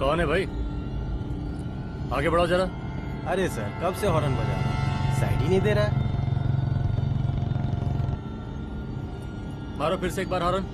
कौन है भाई? आगे बढ़ाओ जरा। अरे सर, कब से हॉर्न बजा रहा हूं, साइड ही नहीं दे रहा है। मारो फिर से एक बार हॉर्न।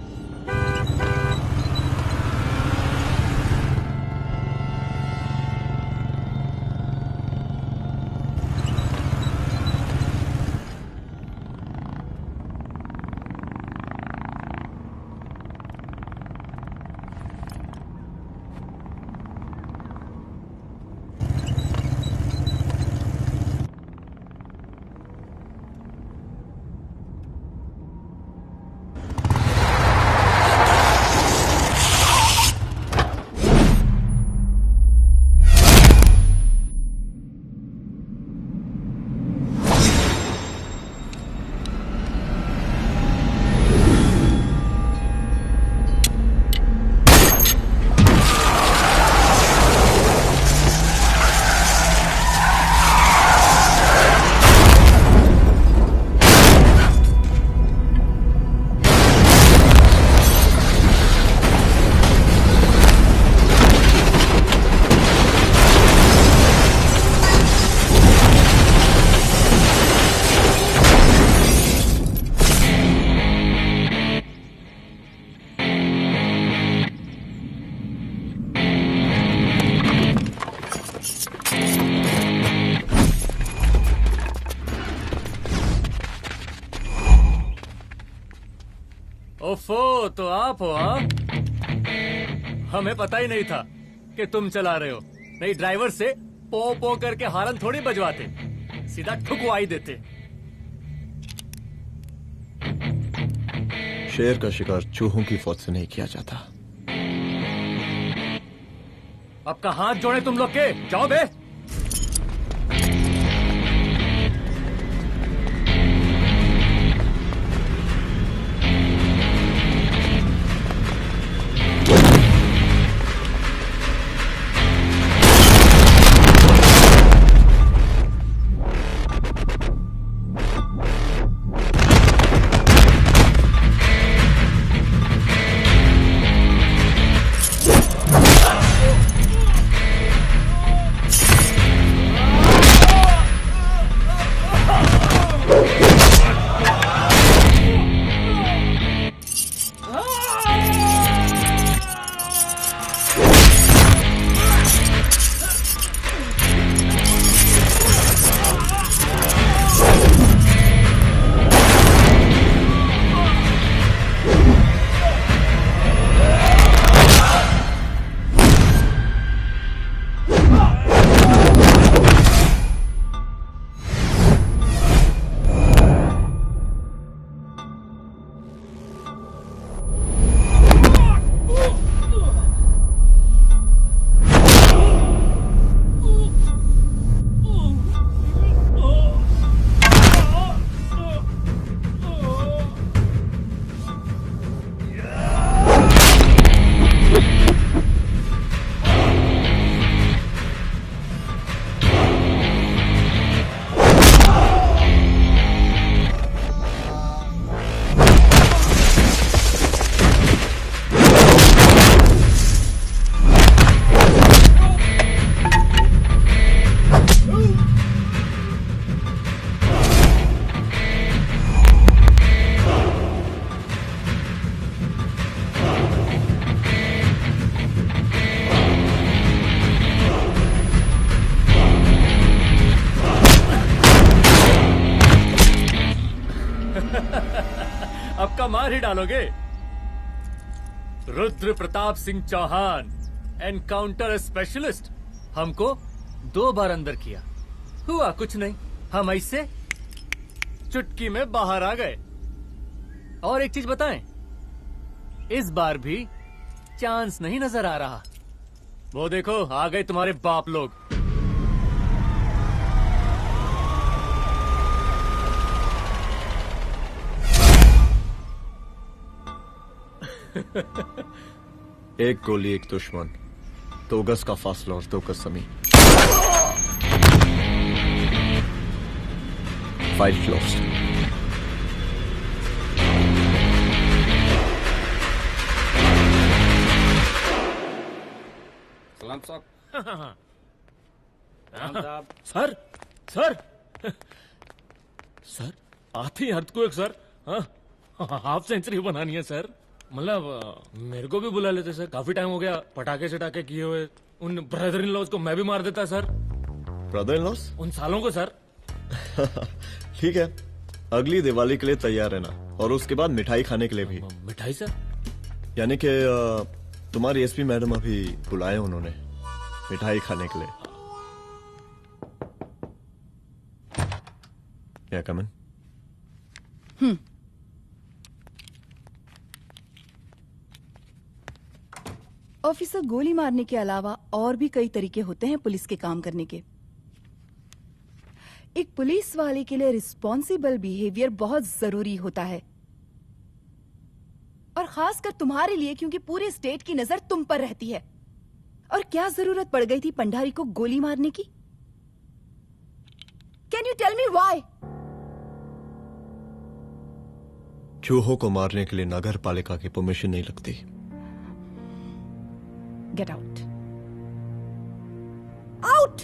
ओफो, तो आप हो? हाँ, हमें पता ही नहीं था कि तुम चला रहे हो। नहीं, ड्राइवर से पो पो करके हॉर्न थोड़ी बजवाते, सीधा ठुकवा ही देते। शेर का शिकार चूहों की फौज से नहीं किया जाता। अब का हाथ जोड़े तुम लोग के, जाओ बे। मुक्का मार ही डालोगे। Rudra Pratap Singh Chauhan, encounter specialist. हमको 2 बार अंदर किया, हुआ कुछ नहीं। हम ऐसे चुटकी में बाहर आ गए। और एक चीज बताएं, इस बार भी चांस नहीं नजर आ रहा। वो देखो आ गए तुम्हारे बाप लोग। एक गोली एक दुश्मन, 2 गज का फासला और 2 गज जमीन। File closed. सलाम साहब। सर सर सर आते ही अर्थक्वेक सर। हाफ सेंचुरी बनानी है सर। मतलब मेरे को भी बुला लेते सर, काफी टाइम हो गया पटाखे सटाखे किए हुए। उन ब्रदर इन लॉज को मैं भी मार देता सर। Brother in loss? उन सालों को सर। ठीक है, अगली दिवाली के लिए तैयार रहना, और उसके बाद मिठाई खाने के लिए भी। मिठाई सर? यानी कि तुम्हारी एसपी मैडम अभी बुलाए उन्होंने मिठाई खाने के लिए। क्या कमन? ऑफिसर, गोली मारने के अलावा और भी कई तरीके होते हैं पुलिस के काम करने के। एक पुलिस वाले के लिए रिस्पॉन्सिबल बिहेवियर बहुत जरूरी होता है, और खासकर तुम्हारे लिए, क्योंकि पूरे स्टेट की नजर तुम पर रहती है। और क्या जरूरत पड़ गई थी पंडारी को गोली मारने की? Can you tell me why? चूहों को मारने के लिए नगर पालिका की परमिशन नहीं लगती। Get out. Out!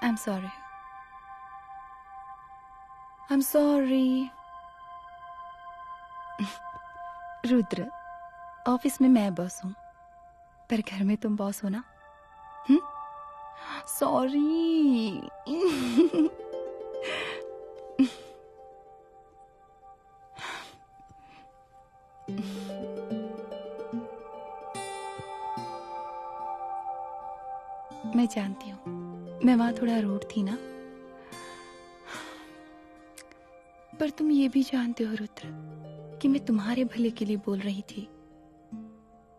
I'm sorry. I'm sorry. Rudra, office में मैं बॉस हूं, पर घर में तुम बॉस हो ना? सॉरी। मैं जानती हूँ, मैं वहां थोड़ा रूड थी ना, पर तुम ये भी जानते हो रुद्र कि मैं तुम्हारे भले के लिए बोल रही थी।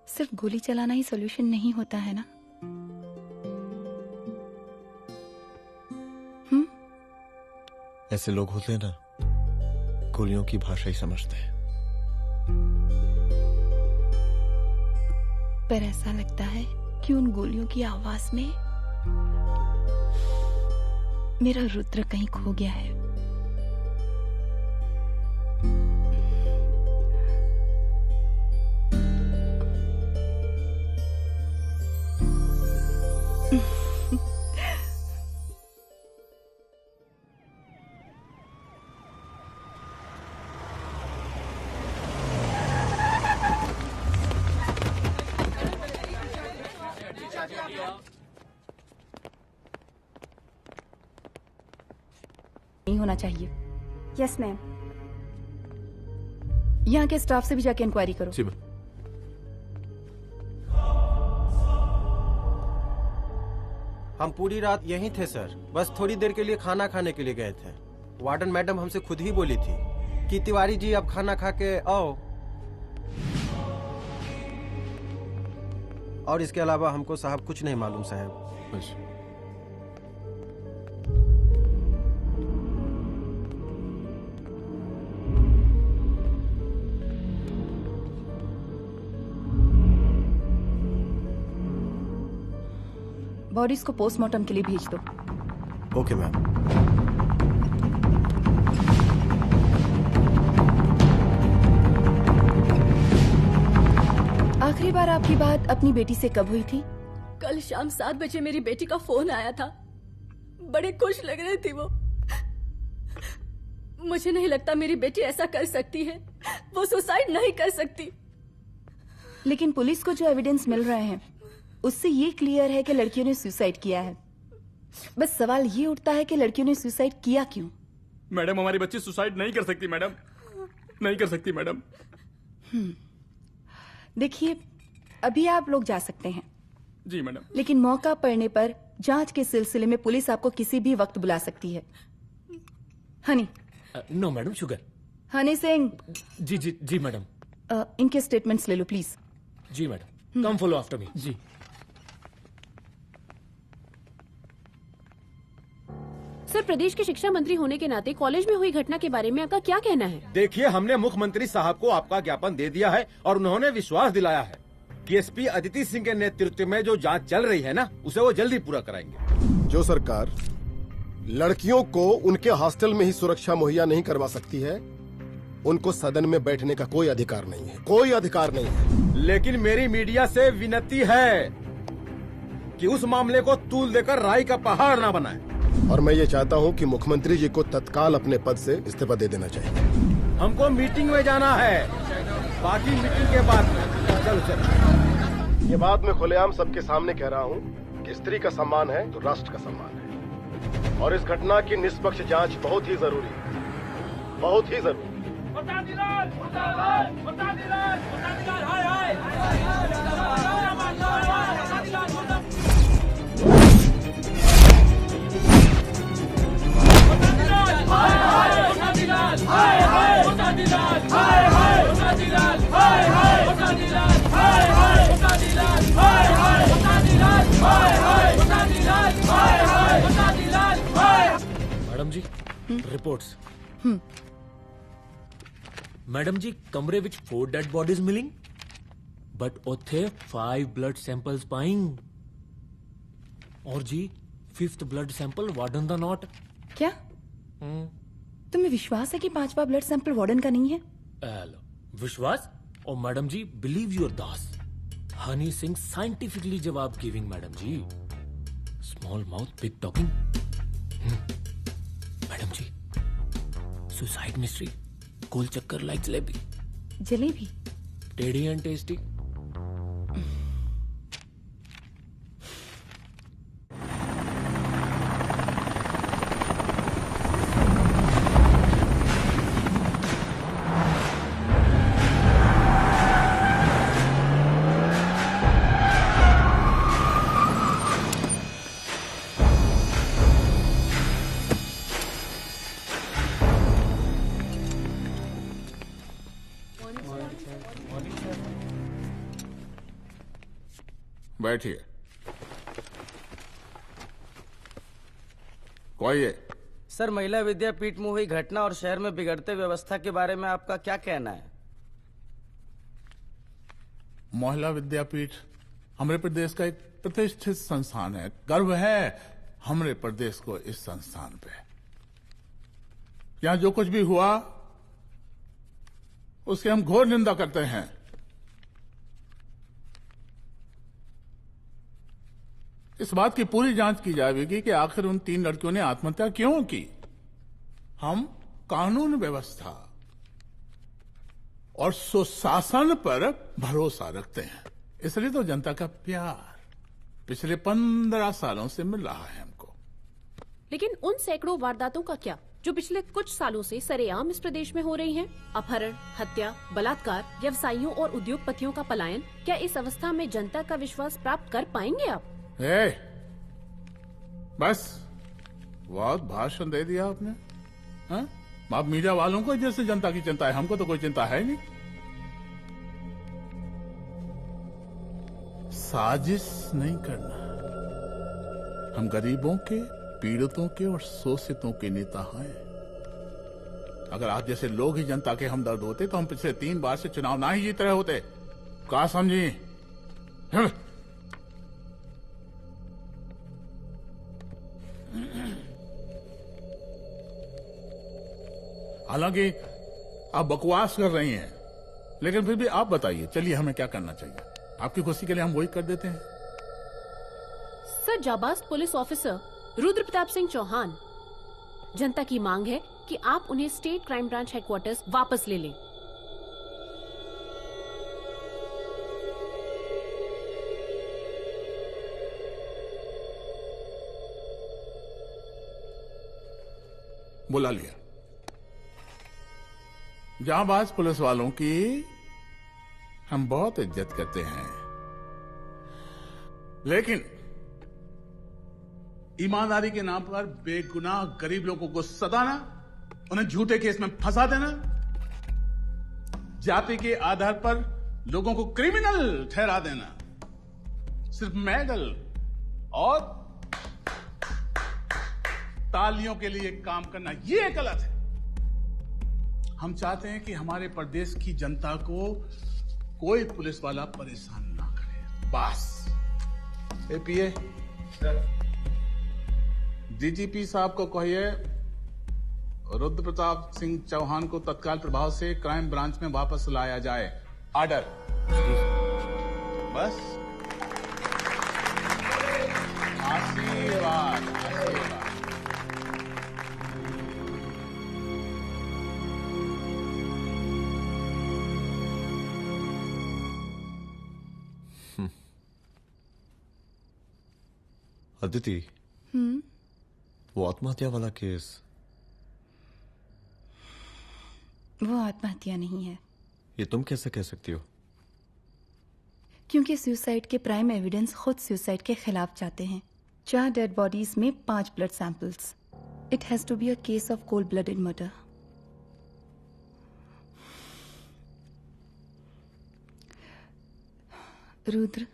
सिर्फ गोली चलाना ही सॉल्यूशन नहीं होता है ना। ऐसे लोग होते हैं ना, गोलियों की भाषा ही समझते हैं। पर ऐसा लगता है कि उन गोलियों की आवाज में मेरा रुद्र कहीं खो गया है। नहीं होना चाहिए। Yes ma'am. यहाँ के स्टाफ से भी जाके इंक्वायरी करो। जी मैम। हम पूरी रात यहीं थे सर, बस थोड़ी देर के लिए खाना खाने के लिए गए थे। वार्डन मैडम हमसे खुद ही बोली थी कि तिवारी जी अब खाना खा के आओ, और इसके अलावा हमको साहब कुछ नहीं मालूम साहब। बस। बॉडीज को पोस्टमार्टम के लिए भेज दो। Okay ma'am. आखिरी बार आपकी बात अपनी बेटी से कब हुई थी? कल शाम 7 बजे मेरी बेटी का फोन आया था। बड़ी खुश लग रही थी वो। मुझे नहीं लगता मेरी बेटी ऐसा कर सकती है। वो सुसाइड नहीं कर सकती। लेकिन पुलिस को जो एविडेंस मिल रहे हैं उससे ये क्लियर है कि लड़कियों ने सुसाइड किया है। बस सवाल ये उठता है कि लड़कियों ने सुसाइड किया क्यों? मैडम, हमारी बच्ची सुसाइड नहीं कर सकती मैडम, नहीं कर सकती मैडम। देखिए, अभी आप लोग जा सकते हैं। जी मैडम। लेकिन मौका पड़ने पर जांच के सिलसिले में पुलिस आपको किसी भी वक्त बुला सकती है। Honey. No madam, sugar. Honey Singh. जी जी जी मैडम। इनके स्टेटमेंट्स ले लो प्लीज। जी madam, come follow after me. जी। सर, प्रदेश के शिक्षा मंत्री होने के नाते कॉलेज में हुई घटना के बारे में आपका क्या कहना है? देखिए, हमने मुख्यमंत्री साहब को आपका ज्ञापन दे दिया है और उन्होंने विश्वास दिलाया है कि एसपी अदिति सिंह के नेतृत्व में जो जांच चल रही है ना, उसे वो जल्दी पूरा कराएंगे। जो सरकार लड़कियों को उनके हॉस्टल में ही सुरक्षा मुहैया नहीं करवा सकती है, उनको सदन में बैठने का कोई अधिकार नहीं है, कोई अधिकार नहीं है। लेकिन मेरी मीडिया से विनती है कि उस मामले को तूल देकर राई का पहाड़ ना बनाए। और मैं ये चाहता हूँ कि मुख्यमंत्री जी को तत्काल अपने पद से इस्तीफा दे देना चाहिए। हमको मीटिंग में जाना है, बाकी मीटिंग के बाद। चलो चलो। ये बात मैं खुलेआम सबके सामने कह रहा हूँ कि स्त्री का सम्मान है तो राष्ट्र का सम्मान है, और इस घटना की निष्पक्ष जांच बहुत ही जरूरी है, बहुत ही जरूरी। मैडम जी, रिपोर्ट्स। मैडम जी, कमरे विच 4 डेड बॉडीज मिलिंग, बट उथे 5 ब्लड सैंपल्स पाइंग। और जी 5th ब्लड सैंपल वार्डन दा नॉट। क्या तुम्हें विश्वास है कि 5वां ब्लड सैंपल वार्डन का नहीं है? विश्वास? और मैडम जी, बिलीव योर दास। हनी सिंह साइंटिफिकली जवाब giving madam ji. Small mouth big talking. Madam ji, suicide mystery, गोल चक्कर लाइक जलेबी। जलेबी टेढ़ी एंड टेस्टी। बैठिए। कोई है? सर, महिला विद्यापीठ में हुई घटना और शहर में बिगड़ते व्यवस्था के बारे में आपका क्या कहना है? महिला विद्यापीठ हमारे प्रदेश का एक प्रतिष्ठित संस्थान है। गर्व है हमारे प्रदेश को इस संस्थान पे। यहां जो कुछ भी हुआ उसकी हम घोर निंदा करते हैं। इस बात की पूरी जांच की जाएगी कि आखिर उन 3 लड़कियों ने आत्महत्या क्यों की। हम कानून व्यवस्था और सुशासन पर भरोसा रखते हैं, इसलिए तो जनता का प्यार। पिछले 15 सालों से मिल रहा है हमको। लेकिन उन सैकड़ों वारदातों का क्या जो पिछले कुछ सालों से सरेआम इस प्रदेश में हो रही हैं? अपहरण, हत्या, बलात्कार, व्यवसायियों और उद्योगपतियों का पलायन। क्या इस अवस्था में जनता का विश्वास प्राप्त कर पाएंगे आप? बस बहुत भाषण दे दिया आपने। हाँ? आप मीडिया वालों को जैसे जनता की चिंता है, हमको तो कोई चिंता है नहीं। साजिश नहीं करना। हम गरीबों के, पीड़ितों के और शोषितों के नेता हैं। अगर आप जैसे लोग ही जनता के हमदर्द होते तो हम पिछले 3 बार से चुनाव ना ही जीत रहे होते। क्या समझी? हालांकि आप बकवास कर रही हैं, लेकिन फिर भी आप बताइए, चलिए हमें क्या करना चाहिए? आपकी खुशी के लिए हम वही कर देते हैं। सर, जाबाज पुलिस ऑफिसर रुद्र प्रताप सिंह चौहान, जनता की मांग है कि आप उन्हें स्टेट क्राइम ब्रांच हेडक्वार्टर्स वापस ले लें। बुला लिया। जाबाज पुलिस वालों की हम बहुत इज्जत करते हैं, लेकिन ईमानदारी के नाम पर बेगुनाह गरीब लोगों को सताना, उन्हें झूठे केस में फंसा देना, जाति के आधार पर लोगों को क्रिमिनल ठहरा देना, सिर्फ मेडल और तालियों के लिए काम करना, ये गलत है। हम चाहते हैं कि हमारे प्रदेश की जनता को कोई पुलिस वाला परेशान ना करे, बस। एपीए डीजीपी साहब को कहिए रुद्र प्रताप सिंह चौहान को तत्काल प्रभाव से क्राइम ब्रांच में वापस लाया जाए। ऑर्डर। बस। आशीर्वाद, आशीर्वाद। अदिति, वो आत्महत्या वाला केस, वो आत्महत्या नहीं है। ये तुम कैसे कह सकती हो? क्योंकि सुसाइड के प्राइम एविडेंस खुद सुसाइड के खिलाफ जाते हैं। 4 डेड बॉडीज में 5 blood samples. It has to be a case of cold blooded murder. Rudra,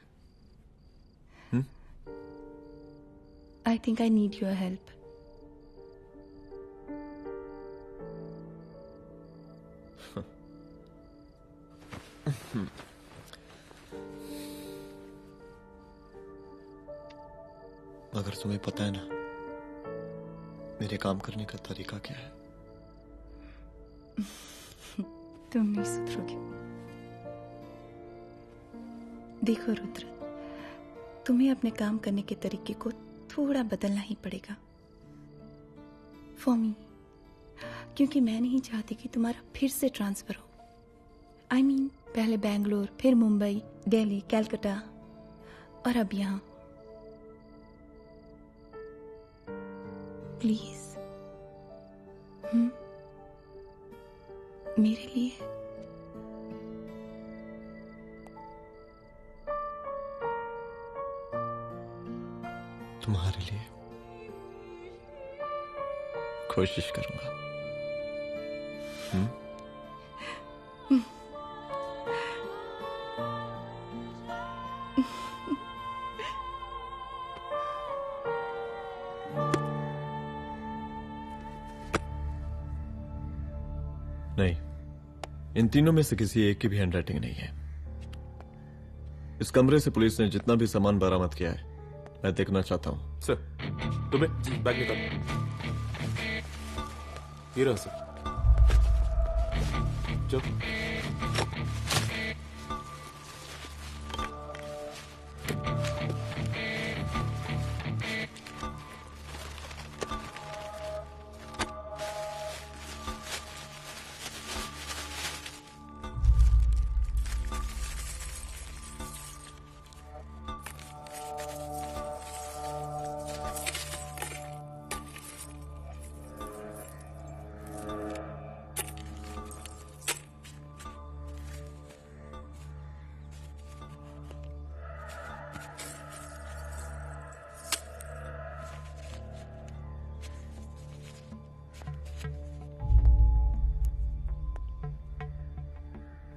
I think I need your help. मगर तुम्हें पता है ना मेरे काम करने का तरीका क्या है? तुम नहीं सुधरोगे। देखो रुद्र, तुम्हें अपने काम करने के तरीके को थोड़ा बदलना ही पड़ेगा फॉर मी, क्योंकि मैं नहीं चाहती कि तुम्हारा फिर से ट्रांसफर हो। I mean, पहले बैंगलोर, फिर मुंबई, दिल्ली, कलकत्ता और अब यहां। प्लीज मेरे लिए। तुम्हारे लिए कोशिश करूंगा। नहीं, इन तीनों में से किसी एक की भी हैंडराइटिंग नहीं है। इस कमरे से पुलिस ने जितना भी सामान बरामद किया है मैं देखना चाहता हूं। सर, तुम्हें बैग निकाल। ये रहा सर। चलो।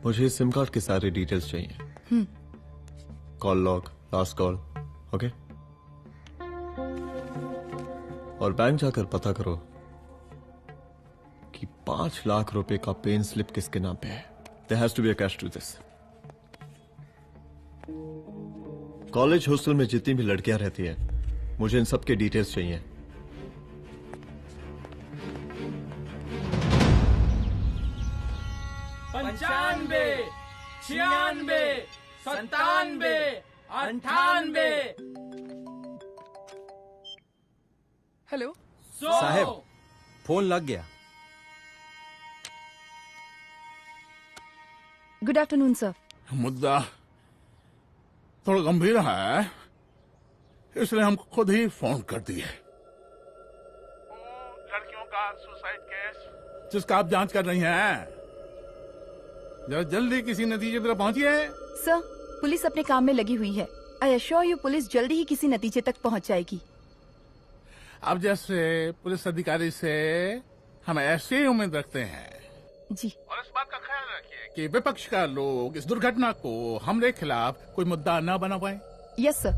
मुझे सिम कार्ड के सारे डिटेल्स चाहिए। Call log, last call, okay? और बैंक जाकर पता करो कि 5 लाख रुपए का पेन स्लिप किसके नाम पे है। There has to be a cash to this. College hostel में जितनी भी लड़कियां रहती हैं, मुझे इन सब के डिटेल्स चाहिए। पंचानबे, 96, 97, 98। हेलो साहब, फोन लग गया। Good afternoon sir. मुद्दा थोड़ा गंभीर है, इसलिए हम खुद ही फोन कर दिए। लड़कियों का सुसाइड केस जिसका आप जांच कर रही हैं, जरा जल्दी किसी नतीजे पर पहुंचिए। सर, पुलिस अपने काम में लगी हुई है। आई एश्योर यू पुलिस जल्दी ही किसी नतीजे तक पहुंच जाएगी। अब जैसे पुलिस अधिकारी से हम ऐसे ही उम्मीद रखते हैं जी। और इस बात का ख्याल रखिए कि विपक्ष का लोग इस दुर्घटना को हमरे खिलाफ कोई मुद्दा न बना पाए। Yes sir.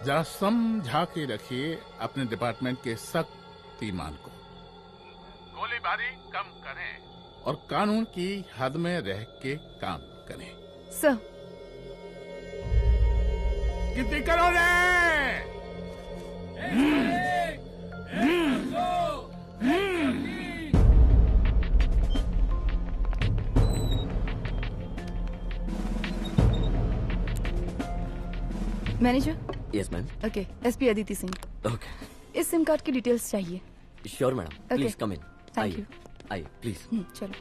जरा समझा के रखिए अपने डिपार्टमेंट के सख्त ईमान को। गोलीबारी कम करें और कानून की हद में रह के काम करें। सर। कितनी करोगे? Manager. Yes ma'am. Okay, SP Aditi Singh. Okay. इस सिम कार्ड की डिटेल्स चाहिए। Sure madam, please come in. Thank you. आइए प्लीज। चलो।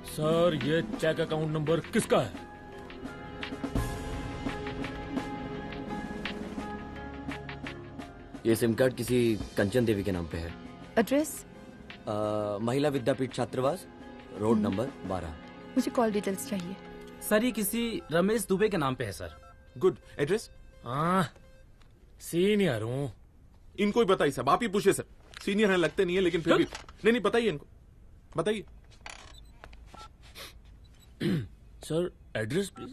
सर, ये चेक अकाउंट नंबर किसका है? ये सिम कार्ड किसी कंचन देवी के नाम पे है। एड्रेस? महिला विद्यापीठ छात्रावास, रोड नंबर 12। मुझे कॉल डिटेल्स चाहिए। सर, ये किसी रमेश दुबे के नाम पे है सर। गुड। एड्रेस? हाँ, सीनियर हूँ। इनको ही बताइए साहब, आप ही पूछिए सर। सीनियर है लगते नहीं है, लेकिन फिर भी नहीं बताइए इनको, बताइए। Sir, address please.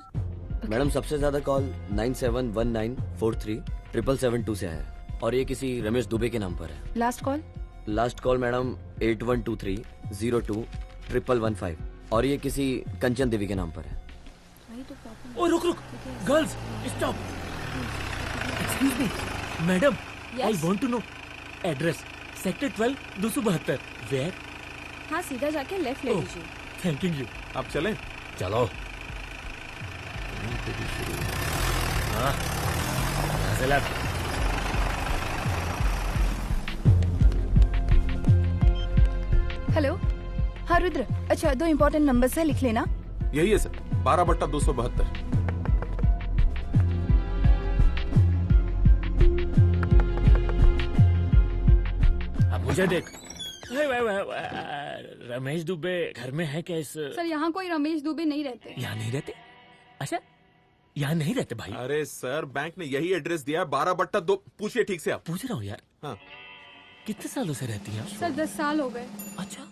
मैडम, सबसे ज्यादा कॉल 9719437772 से आया है और ये किसी रमेश दुबे के नाम पर है। Last call? Last call madam 8123021115 और ये किसी कंचन देवी के नाम पर है। ओ रुक, girls stop. Excuse me madam, I want to know address. Sector 12 272। Where? हाँ, सीधा जाके लेफ्ट ले लीजिए। Thank you. आप चलें? चलो। हाँ, यहाँ से लेफ्ट। हेलो। हाँ रुद्र, अच्छा 2 इम्पोर्टेंट नंबर्स है, लिख लेना। यही है सर, 12/272। अब मुझे देख। रमेश दुबे घर में है क्या? इस सर, यहाँ कोई रमेश दुबे नहीं रहते। यहाँ नहीं रहते? अच्छा, यहाँ नहीं रहते भाई। अरे सर, बैंक ने यही एड्रेस दिया है, 12/2। पूछिए ठीक से आप। पूछ रहा हूँ यार। हाँ। कितने सालों से रहती हैं? सर 10 साल हो गए। अच्छा,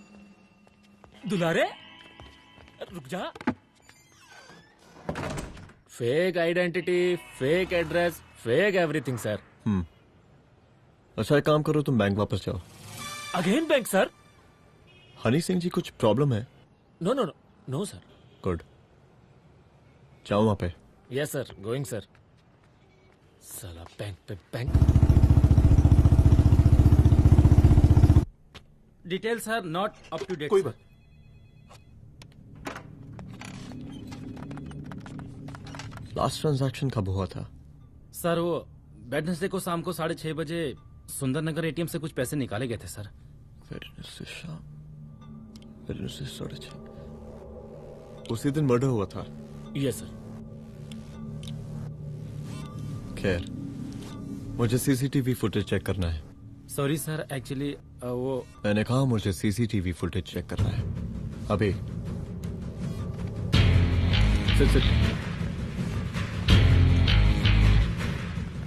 दुलारे रुक जा। Fake identity, fake address, fake everything sir. अच्छा, एक काम करो, तुम बैंक वापस जाओ। Again bank sir? Honey Singh ji, कुछ प्रॉब्लम है? No no no no sir. Good, जाओ वहां पे। Yes sir, going sir. साला बैंक पे bank. Details sir not up to date. कोई बात। लास्ट ट्रांजैक्शन कब हुआ था? सर, वो वेडनेसडे को शाम को 6:30 बजे सुंदरनगर एटीएम से कुछ पैसे निकाले गए थे सर। वेडनेसडे शाम, वेडनेसडे 6:30। उसी दिन मर्डर हुआ था? Yes sir. खैर, मुझे सीसीटीवी फुटेज चेक करना है। सॉरी सर, एक्चुअली वो मैंने कहा मुझे सीसीटीवी फुटेज चेक करना है अभी। सिट।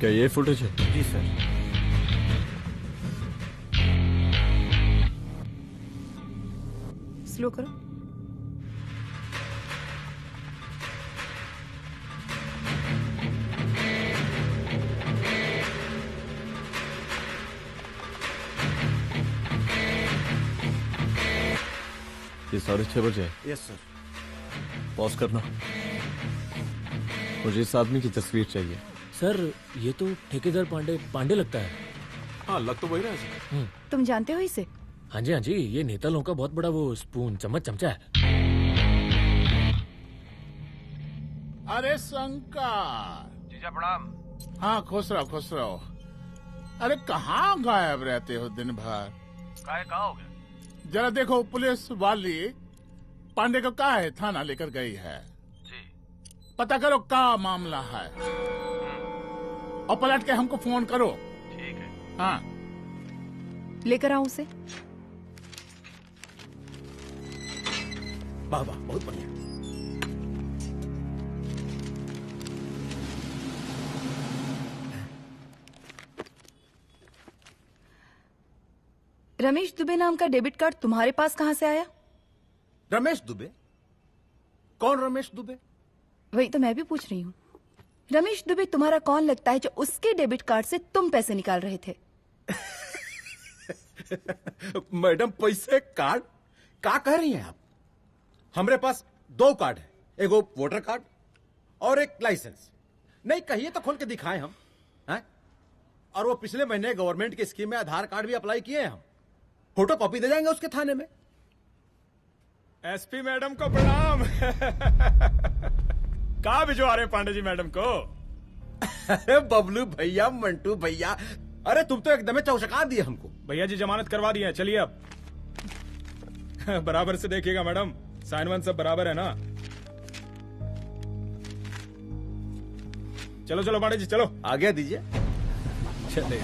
क्या ये फुटेज है? जी सर। स्लो करो। ये 6:30 बजे है। Yes sir. पॉज करना। मुझे इस आदमी की तस्वीर चाहिए। सर ये तो ठेकेदार पांडे लगता है। हाँ लग तो वही रहा है। तुम जानते हो इसे? हाँ जी ये नेता लोगों का बहुत बड़ा वो स्पून चमचा है। अरे शंकर। जीजा प्रणाम। हाँ खुश रहो। अरे कहाँ गायब रहते हो दिन भर? कहाँ हो गए? जरा देखो पुलिस वाली पांडे को का है थाना लेकर गई है जी। पता करो का मामला है और पलट के हमको फोन करो। ठीक है। हाँ लेकर आओ उसे। वाह बहुत बढ़िया। रमेश दुबे नाम का डेबिट कार्ड तुम्हारे पास कहाँ से आया? रमेश दुबे? कौन रमेश दुबे? वही तो मैं भी पूछ रही हूँ। रमेश दुबे तुम्हारा कौन लगता है जो उसके डेबिट कार्ड से तुम पैसे निकाल रहे थे? मैडम पैसे कार्ड का कह रही हैं आप? हमारे पास 2 कार्ड है, एक वोटर कार्ड और एक लाइसेंस। नहीं कहिए तो खोल के दिखाएं हम हैं? और वो पिछले महीने गवर्नमेंट की स्कीम में आधार कार्ड भी अप्लाई किए हैं हम। फोटो कॉपी दे जाएंगे उसके थाने में। एसपी मैडम को प्रणाम। कहाँ भिजवा रहे पांडे जी मैडम को? अरे बबलू भैया, मंटू भैया, अरे तुम तो एकदम चौचका दिए हमको। भैया जी जमानत करवा दी है, चलिए अब। बराबर से देखिएगा मैडम, साइन वन सब बराबर है ना? चलो चलो पांडे जी चलो। आगे दीजिए। चलिए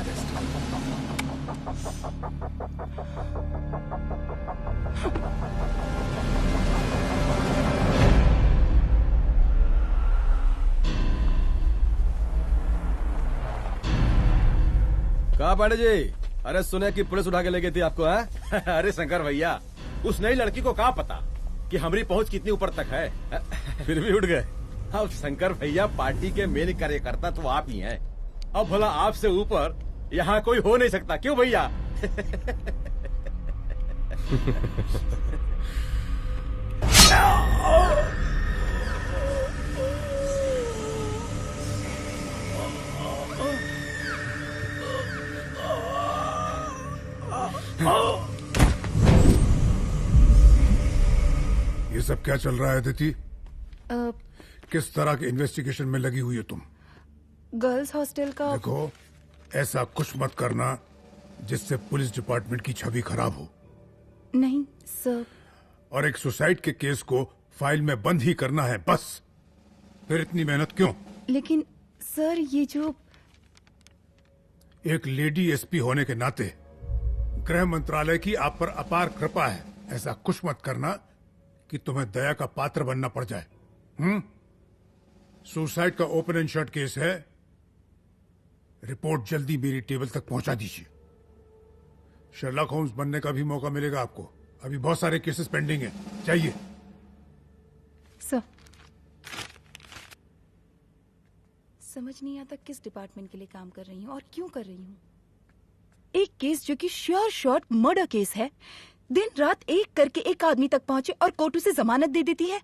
कहा पांडे जी? अरे सुने कि पुलिस उठा के ले गई थी आपको है? अरे शंकर भैया, उस नई लड़की को क्या पता कि हमारी पहुंच कितनी ऊपर तक है। फिर भी उठ गए। अब शंकर भैया पार्टी के मेन कार्यकर्ता तो आप ही हैं। अब भला आपसे ऊपर यहाँ कोई हो नहीं सकता, क्यों भैया? ये सब क्या चल रहा है अदिति? किस तरह के इन्वेस्टिगेशन में लगी हुई है तुम? गर्ल्स हॉस्टल का। देखो ऐसा कुछ मत करना जिससे पुलिस डिपार्टमेंट की छवि खराब हो। नहीं सर। और एक सुसाइड के केस को फाइल में बंद ही करना है बस। फिर इतनी मेहनत क्यों? लेकिन सर ये जो एक लेडी एसपी होने के नाते गृह मंत्रालय की आप पर अपार कृपा है। ऐसा कुछ मत करना कि तुम्हें दया का पात्र बनना पड़ जाए। सुसाइड का ओपन एंड शट केस है। रिपोर्ट जल्दी मेरी टेबल तक पहुंचा दीजिए। शर्लॉक होम्स बनने का भी मौका मिलेगा आपको। अभी बहुत सारे केसेस पेंडिंग हैं। चाहिए सर। समझ नहीं आता किस डिपार्टमेंट के लिए काम कर रही हूँ और क्यों कर रही हूँ। एक केस जो कि श्योर शॉट मर्डर केस है, दिन रात एक करके एक आदमी तक पहुंचे और कोर्ट उसे जमानत दे देती है।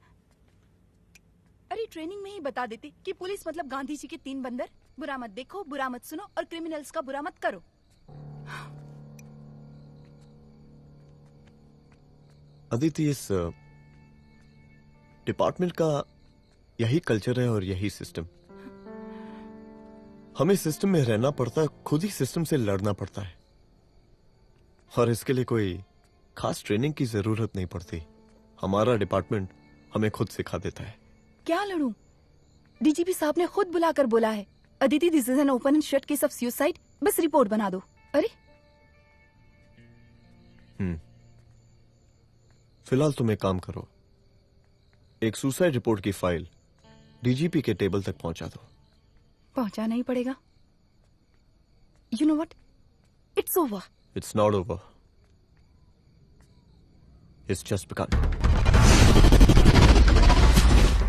अरे ट्रेनिंग में ही बता देती कि पुलिस मतलब गांधी जी के 3 बंदर। बुरा मत देखो, बुरा मत सुनो और क्रिमिनल्स का बुरा मत करो। अदिति, इस डिपार्टमेंट का यही कल्चर है और यही सिस्टम। हमें सिस्टम में रहना पड़ता है, खुद ही सिस्टम से लड़ना पड़ता है। और इसके लिए कोई खास ट्रेनिंग की जरूरत नहीं पड़ती। हमारा डिपार्टमेंट हमें खुद सिखा देता है। क्या लड़ूं? डीजीपी साहब ने खुद बुलाकर बोला है, Aditi this is an open and shut case of suicide, बस रिपोर्ट बना दो। अरे फिलहाल तुम एक काम करो, एक सुसाइड रिपोर्ट की फाइल डीजीपी के टेबल तक पहुंचा दो। पहुंचाना ही पड़ेगा। You know what, it's over. It's not over. It's just begun.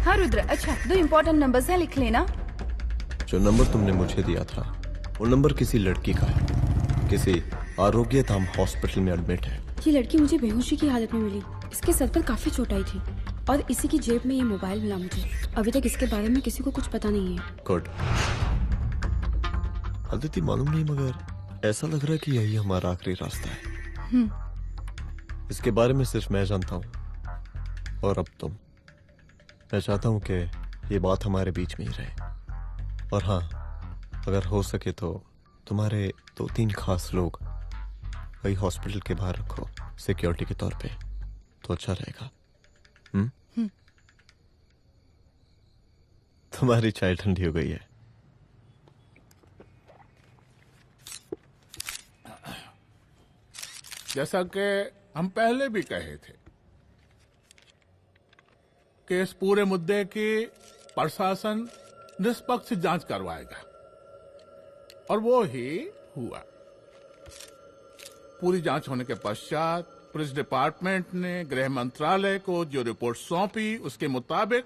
हाँ रुद्र, अच्छा 2 इम्पोर्टेंट नंबर्स हैं, लिख लेना। जो नंबर तुमने मुझे दिया था वो नंबर किसी लड़की का है, किसी आरोग्य धाम हॉस्पिटल में एडमिट है। ये लड़की मुझे बेहोशी की हालत में मिली। इसके सर पर काफी चोट आई थी और इसी की जेब में ये मोबाइल मिला मुझे। अभी तक इसके बारे में किसी को कुछ पता नहीं है। गुड। अदिति मालूम नहीं, मगर ऐसा लग रहा है कि यही हमारा आखिरी रास्ता है। इसके बारे में सिर्फ मैं जानता हूँ और अब तुम। मैं चाहता हूँ कि ये बात हमारे बीच में ही रहे। और हाँ, अगर हो सके तो तुम्हारे 2-3 खास लोग वही हॉस्पिटल के बाहर रखो सिक्योरिटी के तौर पे, तो अच्छा रहेगा। तुम्हारी चाय ठंडी हो गई है। जैसा कि हम पहले भी कहे थे कि इस पूरे मुद्दे की प्रशासन निष्पक्ष जांच करवाएगा, और वो ही हुआ। पूरी जांच होने के पश्चात पुलिस डिपार्टमेंट ने गृह मंत्रालय को जो रिपोर्ट सौंपी उसके मुताबिक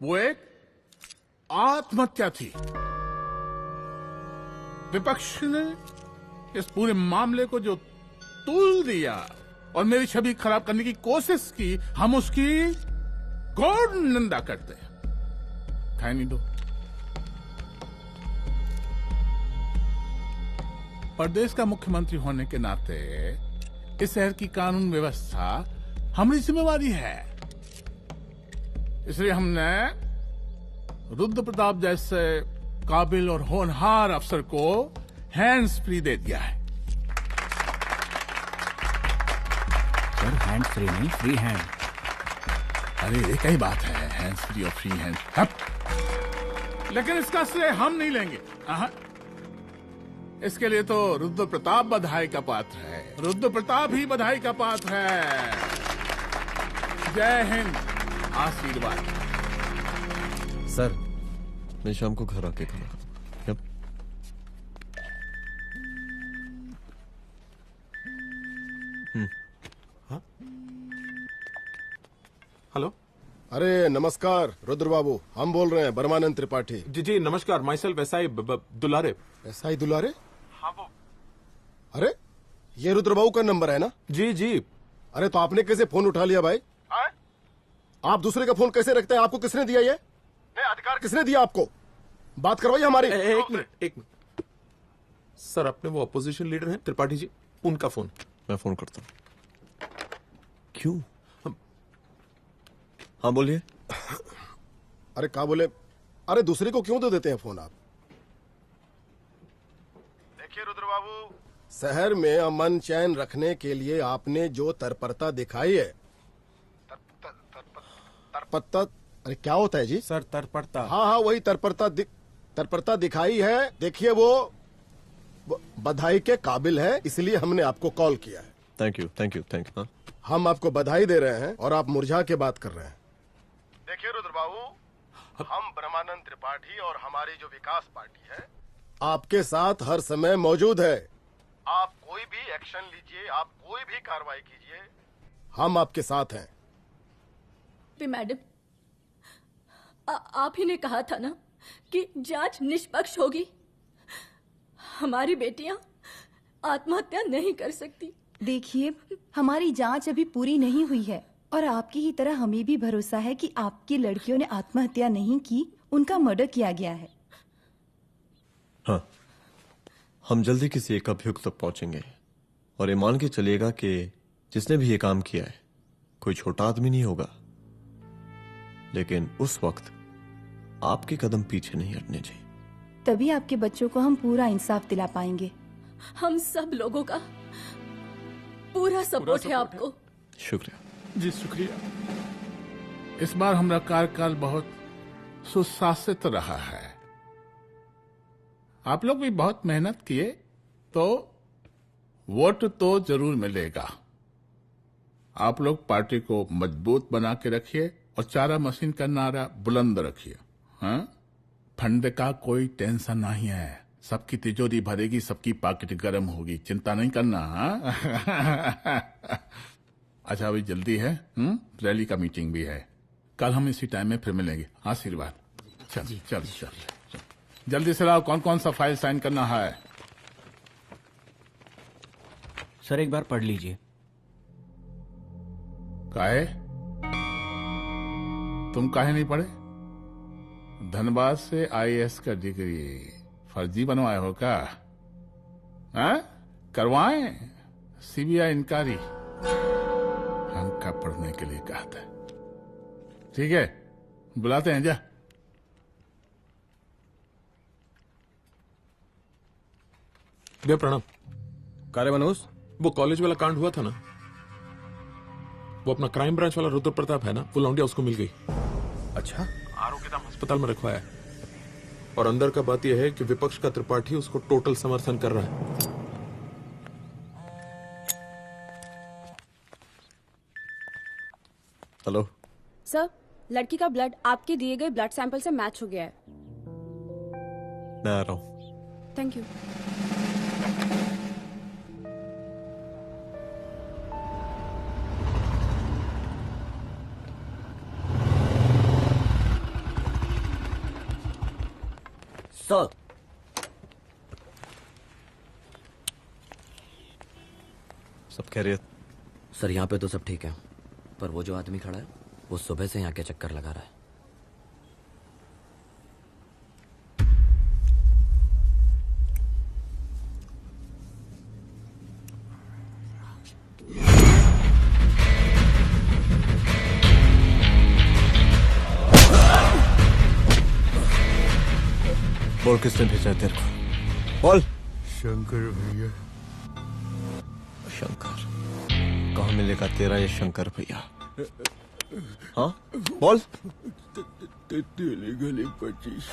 वो एक आत्महत्या थी। विपक्ष ने इस पूरे मामले को जो तूल दिया और मेरी छवि खराब करने की कोशिश की, हम उसकी घोर निंदा करते हैं। खाने दो। प्रदेश का मुख्यमंत्री होने के नाते इस शहर की कानून व्यवस्था हमारी जिम्मेवारी है। इसलिए हमने रुद्र प्रताप जैसे काबिल और होनहार अफसर को हैंड्स फ्री दे दिया है। सर हैंड फ्री नहीं, फ्री हैंड। अरे एक ही बात है, हैंड्स फ्री और फ्री हैंड। लेकिन इसका श्रेय हम नहीं लेंगे। इसके लिए तो रुद्र प्रताप बधाई का पात्र है। रुद्र प्रताप ही बधाई का पात्र है। जय हिंद। आशीर्वाद। सर, मैं शाम को घर आके खाना। हेलो। अरे नमस्कार रुद्र बाबू, हम बोल रहे हैं परमानंद त्रिपाठी। जी जी नमस्कार। My self SI Dulare. SI दुलारे? हाँ वो। अरे ये रुद्र बाबू का नंबर है ना? जी जी। अरे तो आपने कैसे फोन उठा लिया भाई? आप दूसरे का फोन कैसे रखते हैं? आपको किसने दिया ये अधिकार? किसने दिया आपको? बात करवाइए हमारी। एक मिनट। सर, अपने वो अपोजिशन लीडर हैं त्रिपाठी जी, उनका फोन। मैं फोन करता हूँ। क्यों? हाँ बोलिए। अरे क्या बोले? अरे दूसरे को क्यों दे देते हैं फोन आप? देखिए रुद्र बाबू, शहर में अमन चैन रखने के लिए आपने जो तत्परता दिखाई है। तत्परता? अरे क्या होता है जी? सर तत्परता। हाँ वही तत्परता दिखाई है। देखिए वो बधाई के काबिल है, इसलिए हमने आपको कॉल किया है। Thank you. हम आपको बधाई दे रहे हैं और आप मुरझा के बात कर रहे हैं। देखिए रुद्र बाबू, हम ब्रह्मानंद त्रिपाठी और हमारी जो विकास पार्टी है आपके साथ हर समय मौजूद है। आप कोई भी एक्शन लीजिए, आप कोई भी कार्रवाई कीजिए, हम आपके साथ हैं। मैडम, आप ही ने कहा था ना कि जांच निष्पक्ष होगी। हमारी बेटियां आत्महत्या नहीं कर सकती। देखिए, हमारी जांच अभी पूरी नहीं हुई है और आपकी ही तरह हमें भी भरोसा है कि आपकी लड़कियों ने आत्महत्या नहीं की, उनका मर्डर किया गया है। हाँ, हम जल्दी किसी एक अभियुक्त तक पहुंचेंगे और ये मान के चलिएगा कि जिसने भी ये काम किया है कोई छोटा आदमी नहीं होगा। लेकिन उस वक्त आपके कदम पीछे नहीं हटने चाहिए। तभी आपके बच्चों को हम पूरा इंसाफ दिला पाएंगे। हम सब लोगों का पूरा सपोर्ट है आपको। शुक्रिया जी, शुक्रिया। इस बार हमारा कार्यकाल बहुत सुशासित रहा है। आप लोग भी बहुत मेहनत किए, तो वोट तो जरूर मिलेगा। आप लोग पार्टी को मजबूत बना के रखिए और चारा मशीन का नारा बुलंद रखिए। हाँ, फंड का कोई टेंशन नहीं है। सबकी तिजोरी भरेगी, सबकी पॉकेट गर्म होगी, चिंता नहीं करना। हाँ? अच्छा अभी जल्दी है, रैली का मीटिंग भी है। कल हम इसी टाइम में फिर मिलेंगे। आशीर्वाद। चल चल चल जल्दी से लाओ, कौन कौन सा फाइल साइन करना है। सर एक बार पढ़ लीजिए। काहे? तुम काहे नहीं पढ़े? धनबाद से IAS का डिग्री फर्जी बनवाए हो क्या? करवाएं CBI इंक्वायरी। हमका पढ़ने के लिए कहा था। ठीक है, बुलाते हैं। जा भैया प्रणाम। कार्य मनोज, वो कॉलेज वाला कांड हुआ था ना, वो अपना क्राइम ब्रांच वाला रुद्र प्रताप है ना, वो लौंडिया उसको मिल गई। अच्छा? आरोग्यधाम अस्पताल में रखवाया है। और अंदर का बात यह है कि विपक्ष का त्रिपाठी उसको टोटल समर्थन कर रहा है। हेलो सर, लड़की का ब्लड आपके दिए गए ब्लड सैंपल से मैच हो गया है। मैं आ रहा हूँ। Thank you. सर, सब खैरियत? सर यहाँ पे तो सब ठीक है, पर वो जो आदमी खड़ा है वो सुबह से यहाँ के चक्कर लगा रहा है। बोल किसने भेजा तेरे को? बोल। शंकर भैया। शंकर? कहाँ मिलेगा तेरा ये शंकर भैया? हाँ बोल। गली 25।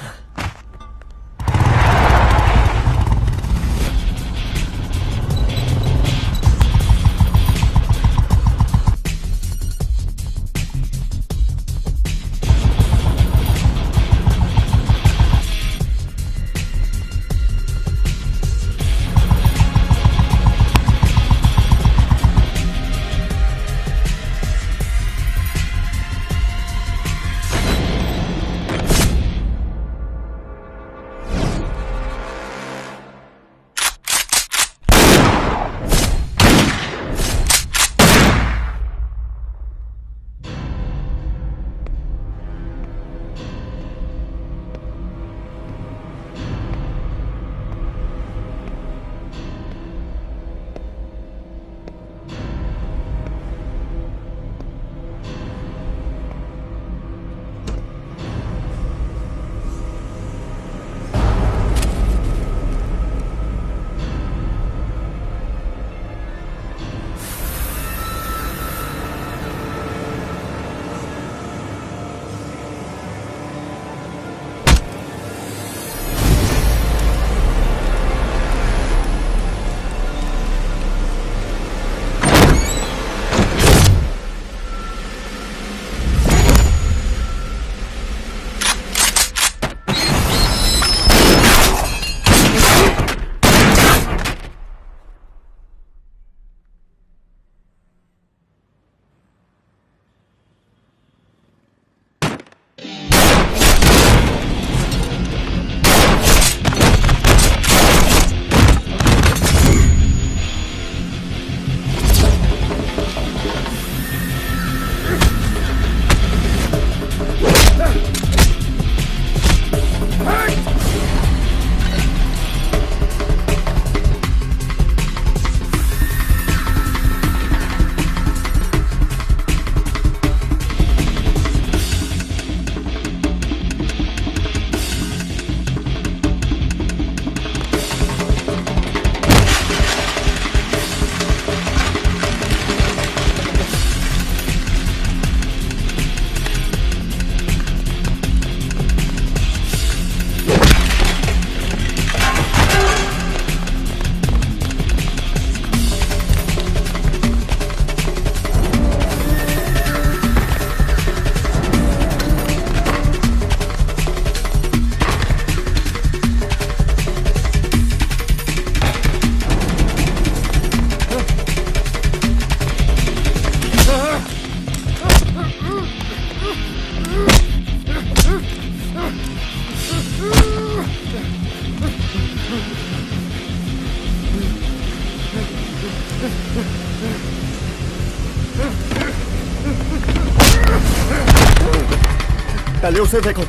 पहले उसे देखो।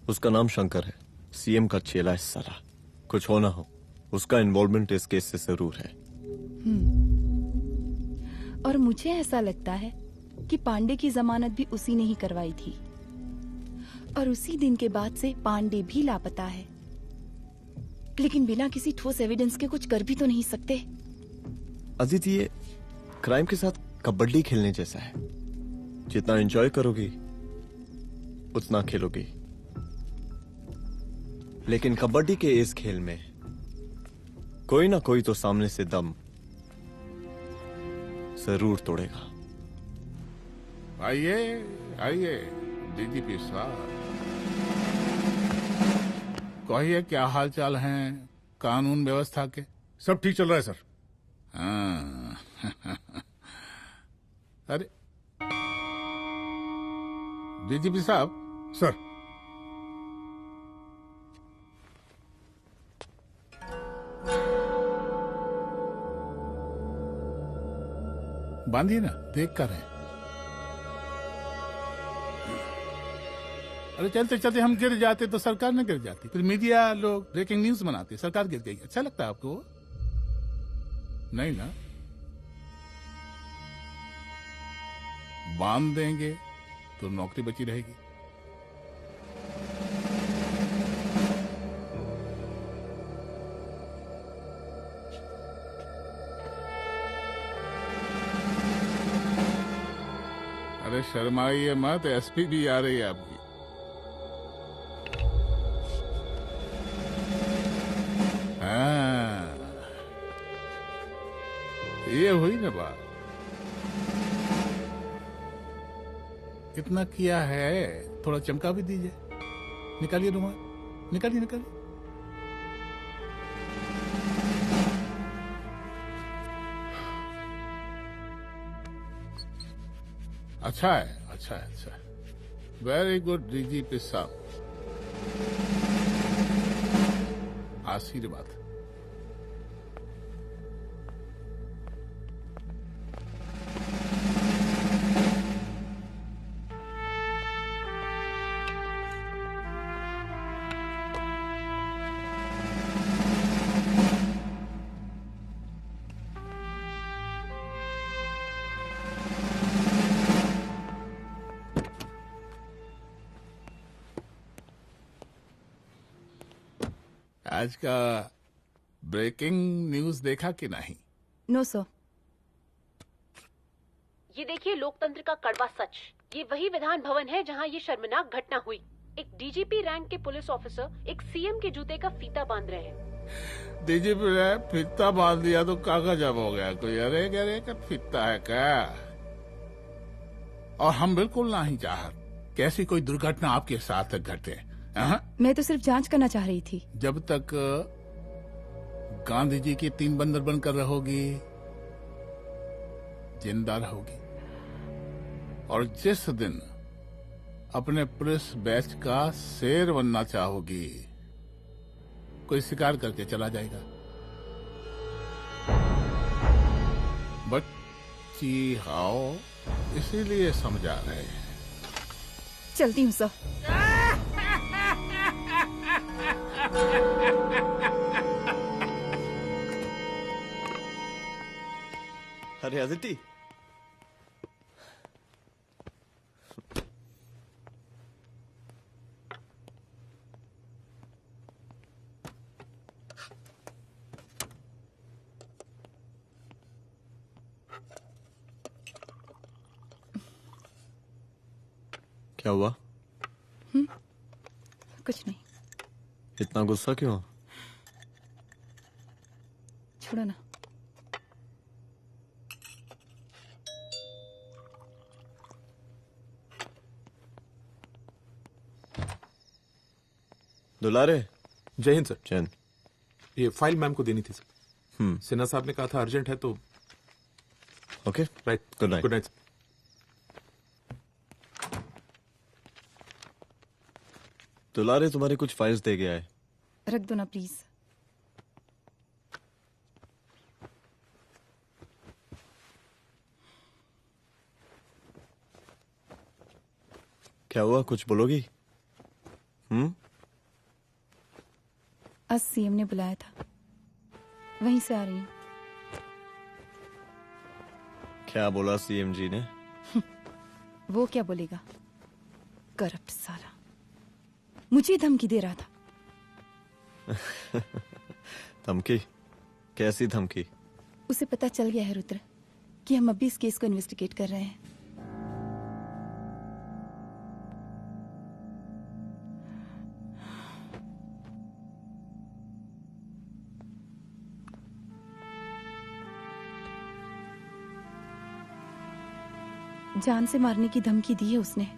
उसका नाम शंकर है, सीएम का चेला है साला। कुछ हो ना हो, उसका इन्वॉल्वमेंट इस केस से जरूर है। और मुझे ऐसा लगता है कि पांडे की जमानत भी उसी ने ही करवाई थी, और उसी दिन के बाद से पांडे भी लापता है। लेकिन बिना किसी ठोस एविडेंस के कुछ कर भी तो नहीं सकते। अजीत, ये क्राइम के साथ कबड्डी खेलने जैसा है। जितना एंजॉय करोगी उतना खेलोगी, लेकिन कबड्डी के इस खेल में कोई ना कोई तो सामने से दम जरूर तोड़ेगा। आइए आइए डीजीपी साहब, कहिए क्या हाल चाल हैं कानून व्यवस्था के? सब ठीक चल रहा है सर। हाँ। अरे डीजीपी साहब। सर। बांधिए ना, देख कर है। अरे चलते चलते हम गिर जाते तो सरकार न गिर जाती, फिर मीडिया लोग ब्रेकिंग न्यूज बनाते, सरकार गिर गई। अच्छा लगता है आपको? नहीं ना? बांध देंगे तो नौकरी बची रहेगी। अरे शर्माइए मत, एसपी भी आ रही है आपकी। हाँ, ये हुई ना बात। कितना किया है, थोड़ा चमका भी दीजिए। निकालिए रुमाल, निकालिए निकालिए। अच्छा है, अच्छा है, अच्छा है। वेरी गुड डीजीपी साहब, आशीर्वाद। आज का ब्रेकिंग न्यूज देखा कि नहीं? No sir. ये देखिए लोकतंत्र का कड़वा सच। ये वही विधान भवन है जहां ये शर्मनाक घटना हुई। एक डीजीपी रैंक के पुलिस ऑफिसर एक सीएम के जूते का फीता बांध रहे हैं। डीजीपी ने फीता बांध दिया तो कागज अब हो गया कोई? अरे गरे का फीता है क्या? और हम बिल्कुल नहीं चाहते कि ऐसी कोई दुर्घटना आपके साथ घटे। मैं तो सिर्फ जांच करना चाह रही थी। जब तक गांधी जी की 3 बंदर बनकर रहोगी, जिंदा रहोगी। और जिस दिन अपने पुलिस बैच का शेर बनना चाहोगी, कोई शिकार करके चला जाएगा। बच्ची हाओ, इसीलिए समझा रहे हैं। चलती हूँ सर। अरे अदिति, क्या हुआ? कुछ नहीं। इतना गुस्सा क्यों? छोड़ो ना। दुलारे। जय हिंद सर। जय हिंद। ये फाइल मैम को देनी थी सर। सिन्हा साहब ने कहा था अर्जेंट है तो। Okay right. Good night. Good night. दुलारे तुम्हारी कुछ फाइल्स दे गया है। रख दो ना प्लीज। क्या हुआ, कुछ बोलोगी? आज सीएम ने बुलाया था, वहीं से आ रही हूँ। क्या बोला सीएम जी ने? वो क्या बोलेगा, करप्ट साला, मुझे धमकी दे रहा था। धमकी? कैसी धमकी? उसे पता चल गया है रुद्र कि हम अभी इस केस को इन्वेस्टिगेट कर रहे हैं। जान से मारने की धमकी दी है उसने।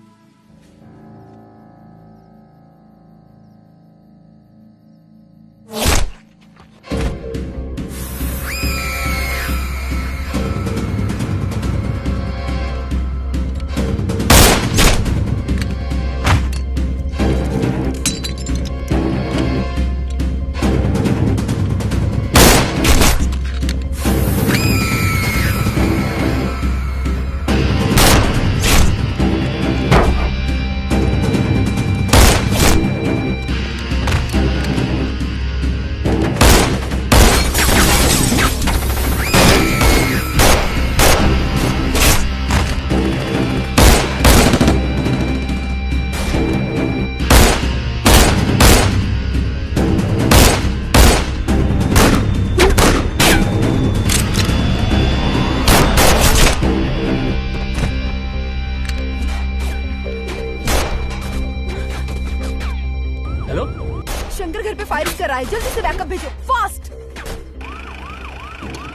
जल्दी से बैकअप भेजो, फास्ट।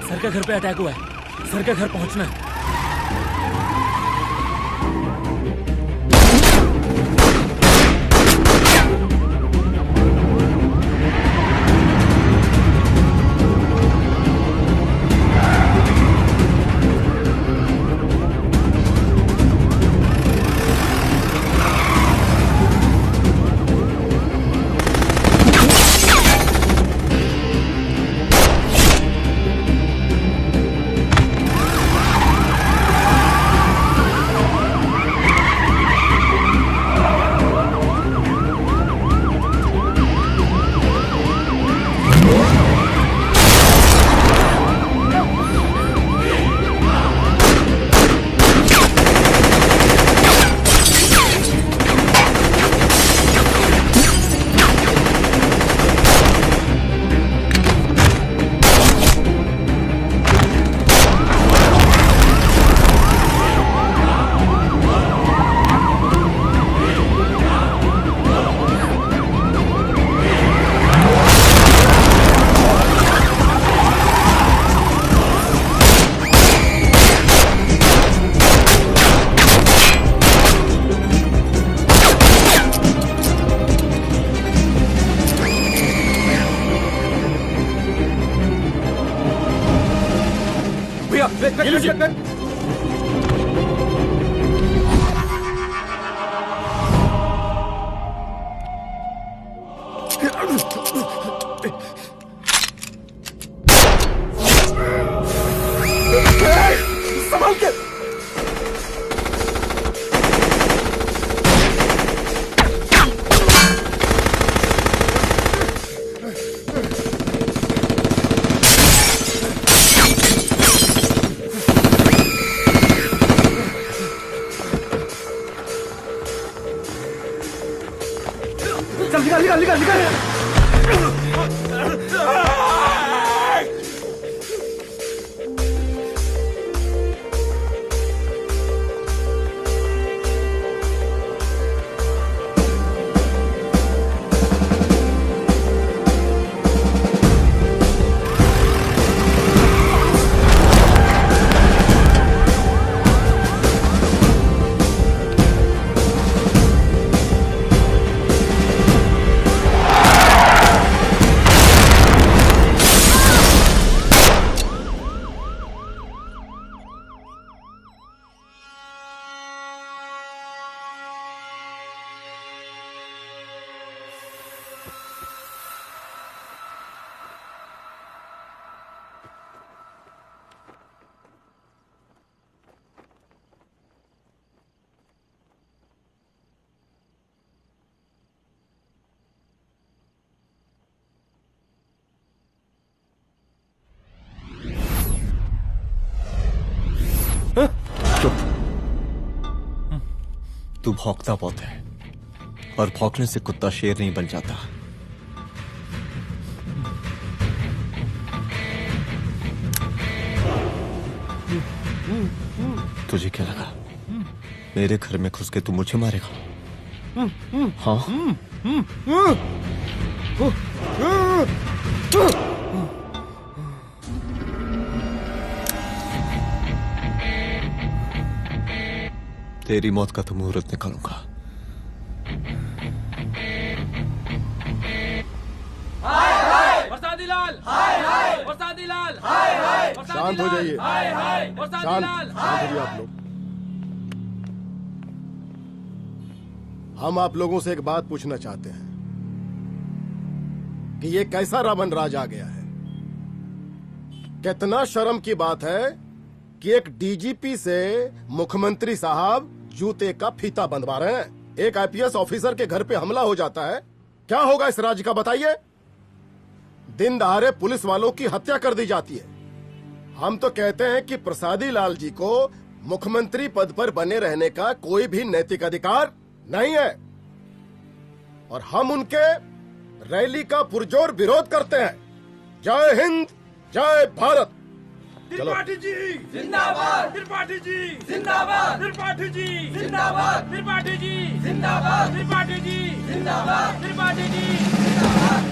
सर का घर पे अटैक हुआ है, सर का घर पहुंचना है। तू भौंकता बहुत है, और भौंकने से कुत्ता शेर नहीं बन जाता। तुझे क्या लगा मेरे घर में घुस के तू मुझे मारेगा? हाँ? तेरी मौत का तो मुहूर्त निकालूंगा। बरसाती लाल, हाय हाय बरसाती लाल, हाय हाय शांत हो जाइए, हाय हाय बरसाती शांत लाल, शांत हो जाइए आप लोग। हम आप लोगों से एक बात पूछना चाहते हैं कि ये कैसा रावण राज आ गया है। कितना शर्म की बात है कि एक डीजीपी से मुख्यमंत्री साहब जूते का फीता बंधवा रहे हैं। एक आईपीएस ऑफिसर के घर पे हमला हो जाता है, क्या होगा इस राज्य का बताइए? दिन दहाड़े पुलिस वालों की हत्या कर दी जाती है। हम तो कहते हैं कि प्रसादी लाल जी को मुख्यमंत्री पद पर बने रहने का कोई भी नैतिक अधिकार नहीं है, और हम उनके रैली का पुरजोर विरोध करते हैं। जय हिंद, जय भारत। त्रिपाठी जी जिंदाबाद, त्रिपाठी जी जिंदाबाद, त्रिपाठी जी जिंदाबाद, त्रिपाठी जी जिंदाबाद, त्रिपाठी जी जिंदाबाद, त्रिपाठी जी जिंदाबाद।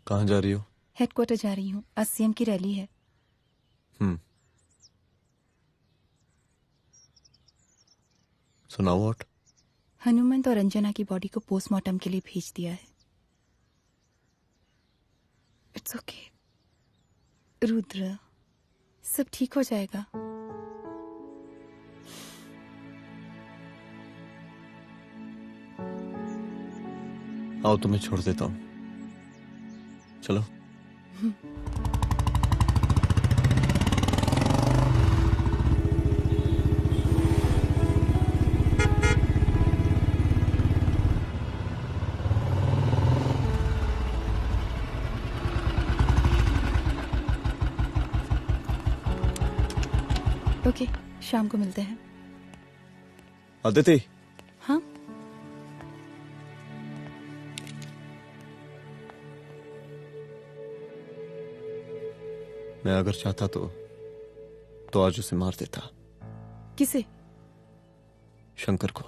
कहाँ जा रही हो? हेडक्वार्टर जा रही हूँ, आज सीएम की रैली है। सुनाओ व्हाट? हनुमंत और अंजना की बॉडी को पोस्टमार्टम के लिए भेज दिया है। इट्स ओके रुद्र, सब ठीक हो जाएगा। आओ तुम्हें छोड़ देता हूँ, चलो। ओके, शाम को मिलते हैं। अदिति। हाँ? मैं अगर चाहता तो आज उसे मार देता। किसे? शंकर को।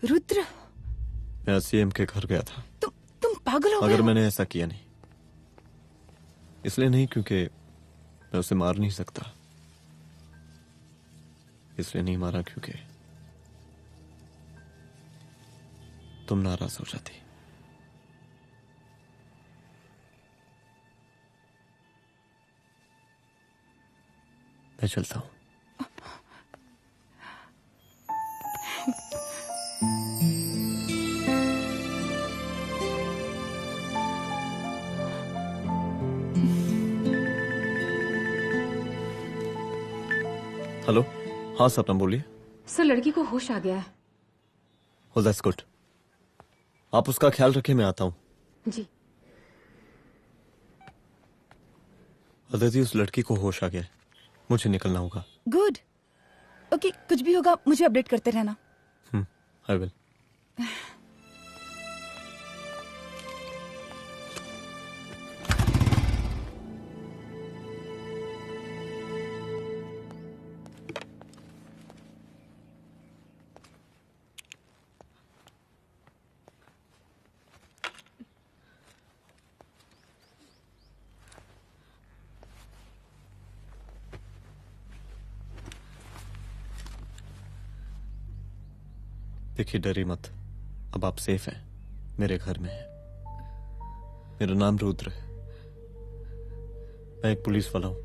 रुद्र, मैं सीएम के घर गया था। तुम पागल हो गए मगर हो? मैंने ऐसा किया नहीं, इसलिए नहीं क्योंकि मैं उसे मार नहीं सकता, इसलिए नहीं मारा क्योंकि तुम नाराज हो जाती। मैं चलता हूं। हेलो, हाँ सपना बोलिए। सर, लड़की को होश आ गया है। Oh, that's good. आप उसका ख्याल रखें, मैं आता हूं। जी। अदिति, उस लड़की को होश आ गया है, मुझे निकलना होगा। गुड। ओके, कुछ भी होगा मुझे अपडेट करते रहना। I will. देखिए, डरिए मत, अब आप सेफ हैं, मेरे घर में हैं। मेरा नाम रुद्र है, मैं एक पुलिस वाला हूं।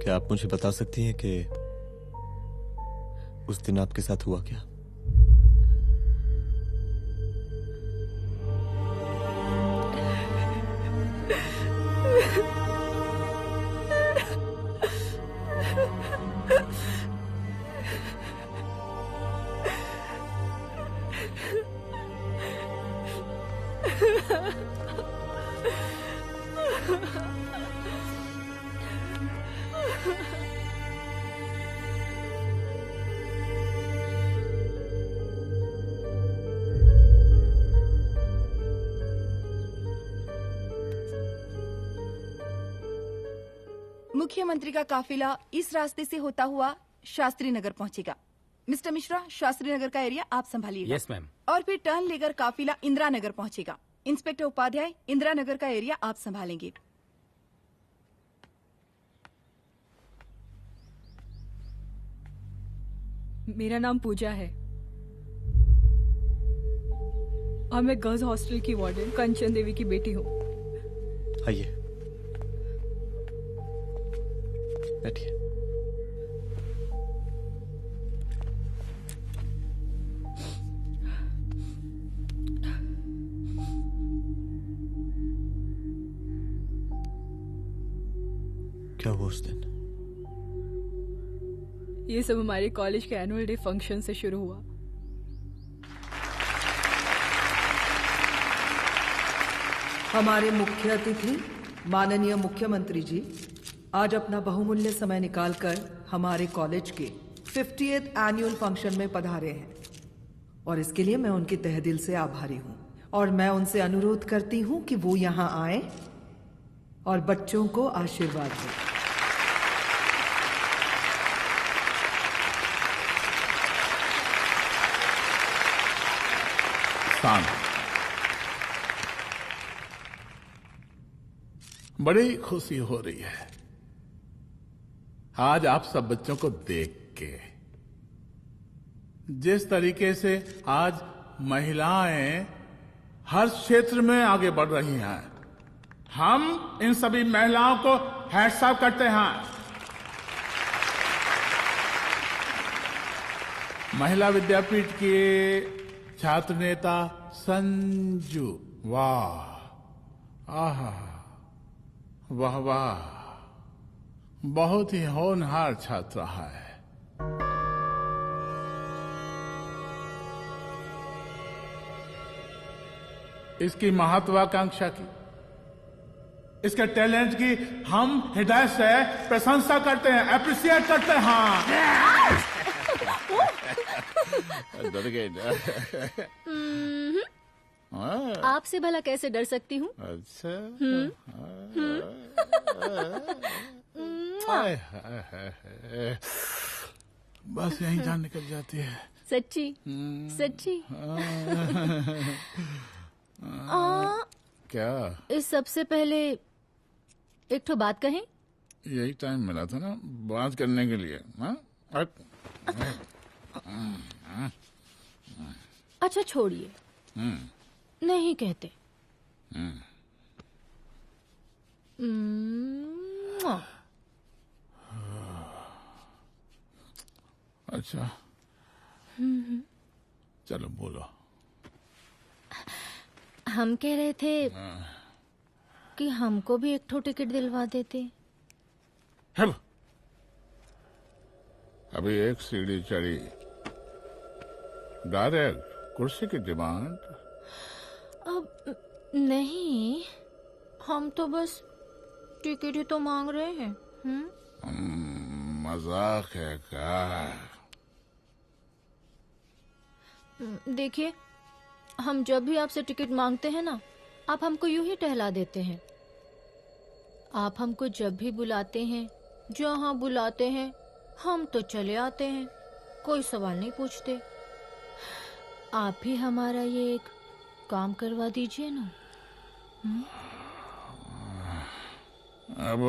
क्या आप मुझे बता सकती हैं कि उस दिन आपके साथ हुआ क्या? मुख्यमंत्री का काफिला इस रास्ते से होता हुआ शास्त्री नगर पहुंचेगा। मिस्टर मिश्रा, शास्त्री नगर का एरिया आप संभालिएगा। Yes ma'am. और फिर टर्न लेकर काफिला इंदिरा नगर पहुंचेगा। इंस्पेक्टर उपाध्याय, इंदिरा नगर का एरिया आप संभालेंगे। मेरा नाम पूजा है और मैं गर्ल्स हॉस्टल की वार्डन कंचन देवी की बेटी हूँ। आइए, बैठिए। क्या हुआ उस दिन? ये सब हमारे कॉलेज के एनुअल डे फंक्शन से शुरू हुआ। हमारे मुख्य अतिथि माननीय मुख्यमंत्री जी आज अपना बहुमूल्य समय निकालकर हमारे कॉलेज के 50th एनुअल फंक्शन में पधारे हैं और इसके लिए मैं उनके तहे दिल से आभारी हूं और मैं उनसे अनुरोध करती हूं कि वो यहां आए और बच्चों को आशीर्वाद दें। बड़ी खुशी हो रही है आज आप सब बच्चों को देख के। जिस तरीके से आज महिलाएं हर क्षेत्र में आगे बढ़ रही हैं, हम इन सभी महिलाओं को हैट्स ऑफ करते हैं। महिला विद्यापीठ के छात्र नेता संजू, वाह, आहा, वाह वाह, बहुत ही होनहार छात्र है। इसकी महत्वाकांक्षा की, इसके टैलेंट की हम हृदय से प्रशंसा करते हैं, अप्रिशिएट करते हैं। डर गए ना? आपसे भला कैसे डर सकती हूँ? अच्छा। बस यही जान निकल जाती है। सच्ची सच्ची। क्या? इस सबसे पहले एक ठो बात कहें? यही टाइम मिला था ना बात करने के लिए। अच्छा छोड़िए, नहीं कहते। अच्छा चलो बोलो। हम कह रहे थे कि हमको भी एक ठो टिकट दिलवा देते। अभी एक सीढ़ी चढ़ी, डायरेक्ट कुर्सी की डिमांड। अब नहीं, हम तो बस टिकट ही तो मांग रहे हैं। मजाक है क्या? देखिए, हम जब भी आपसे टिकट मांगते हैं ना, आप हमको यूं ही टहला देते हैं। आप हमको जब भी बुलाते हैं, जहां बुलाते हैं, हम तो चले आते हैं, कोई सवाल नहीं पूछते। आप ही हमारा ये एक काम करवा दीजिए ना। अब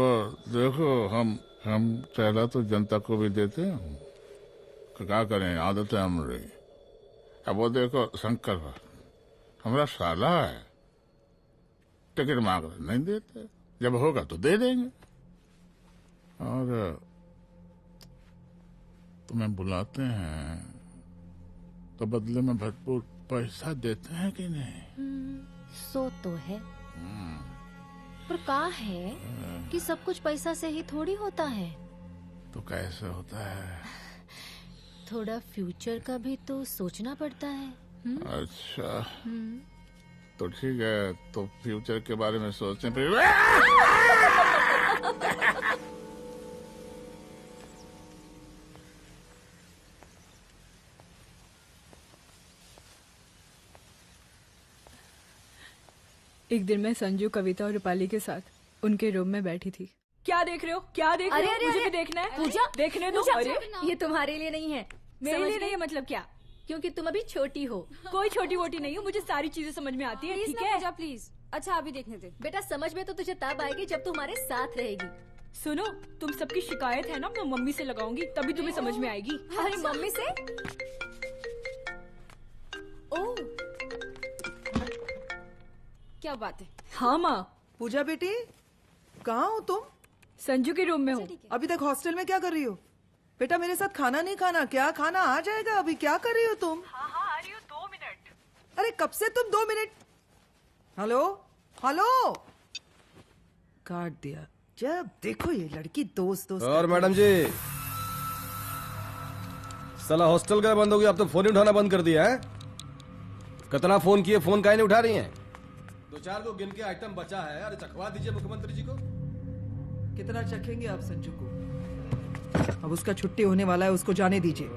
देखो, हम टहला तो जनता को भी देते हैं, क्या करें, आदत है हमारी। अब वो देखो शंकर हमारा साला है, टिकट मांग रहे नहीं देते, जब होगा तो दे देंगे। और तुम्हें बुलाते हैं तो बदले में भरपूर पैसा देते हैं कि नहीं? सो तो है, पर का है कि सब कुछ पैसा से ही थोड़ी होता है। तो कैसे होता है? थोड़ा फ्यूचर का भी तो सोचना पड़ता है। अच्छा, तो ठीक है, तो फ्यूचर के बारे में सोचने पे एक दिन मैं संजू, कविता और रूपाली के साथ उनके रूम में बैठी थी। क्या देख रहे हो? क्या देख रहे हो? मुझे भी देखना है। पूजा, देखने दो। अरे ये तुम्हारे लिए नहीं है। मेरे लिए नहीं है मतलब क्या? क्योंकि तुम अभी छोटी हो। कोई छोटी वोटी नहीं हूँ, मुझे सारी चीजें समझ में आती है। ठीक है पूजा प्लीज। अच्छा अभी देखने दे। बेटा समझ में तो तुझे तब आएगी जब तू हमारे साथ रहेगी। सुनो, तुम सबकी शिकायत है ना, मैं मम्मी से लगाऊंगी, तभी तुम्हें समझ में आएगी। अरे मम्मी से? ओह क्या बात है। हाँ माँ। पूजा बेटी, कहाँ हो तुम? संजू के रूम में हूँ। अभी तक हॉस्टल में क्या कर रही हो? बेटा मेरे साथ खाना नहीं खाना क्या? खाना आ जाएगा, अभी क्या कर रही हो तुम? हाँ आ रही हूँ, 2 मिनट। अरे कब से तुम 2 मिनट? हेलो हेलो, काट दिया। जब देखो ये लड़की दोस्त दोस्त। और मैडम जी, साला हॉस्टल का बंद हो गया, अब तो फोन ही उठाना बंद कर दिया है। कितना फोन किए, फोन काहे नहीं उठा रही हैं? 2-4 को गिन के आइटम बचा है, अरे चखवा दीजिए मुख्यमंत्री जी को। कितना चखेंगे आप संजू को? अब उसका छुट्टी होने वाला है, उसको जाने दीजिए।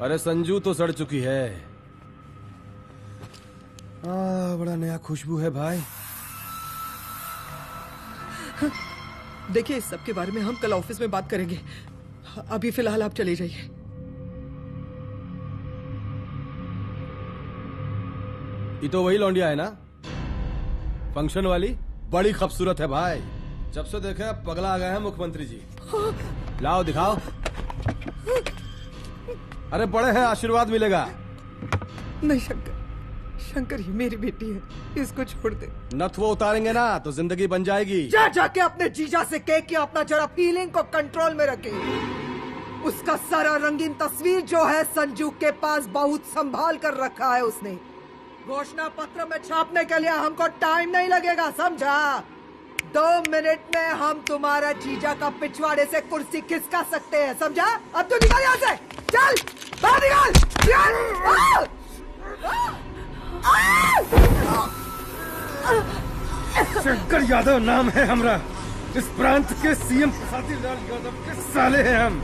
अरे संजू तो सड़ चुकी है। बड़ा नया खुशबू है भाई। देखिए इस सब के बारे में हम कल ऑफिस में बात करेंगे, अभी फिलहाल आप चले जाइए। ये तो वही लौंडिया है ना, फंक्शन वाली? बड़ी खूबसूरत है भाई, जब से देखे अब पगला आ गए हैं मुख्यमंत्री जी। लाओ दिखाओ। अरे बड़े हैं, आशीर्वाद मिलेगा। नहीं शंकर, शंकर ये मेरी बेटी है, इसको छोड़ दे। नथ वो उतारेंगे ना तो जिंदगी बन जाएगी। जा जाके अपने जीजा से कह के अपना जरा फीलिंग को कंट्रोल में रखे। उसका सारा रंगीन तस्वीर जो है संजू के पास बहुत संभाल कर रखा है उसने। घोषणा पत्र में छापने के लिए हमको टाइम नहीं लगेगा, समझा? 2 मिनट में हम तुम्हारा जीजा का पिछवाड़े से कुर्सी खिसका सकते हैं, समझा? अब तो निकल यहाँ से, चल बाहर निकल। शंकर यादव नाम है हमरा, इस प्रांत के सीएम प्रसादीलाल यादव के साले हैं हम,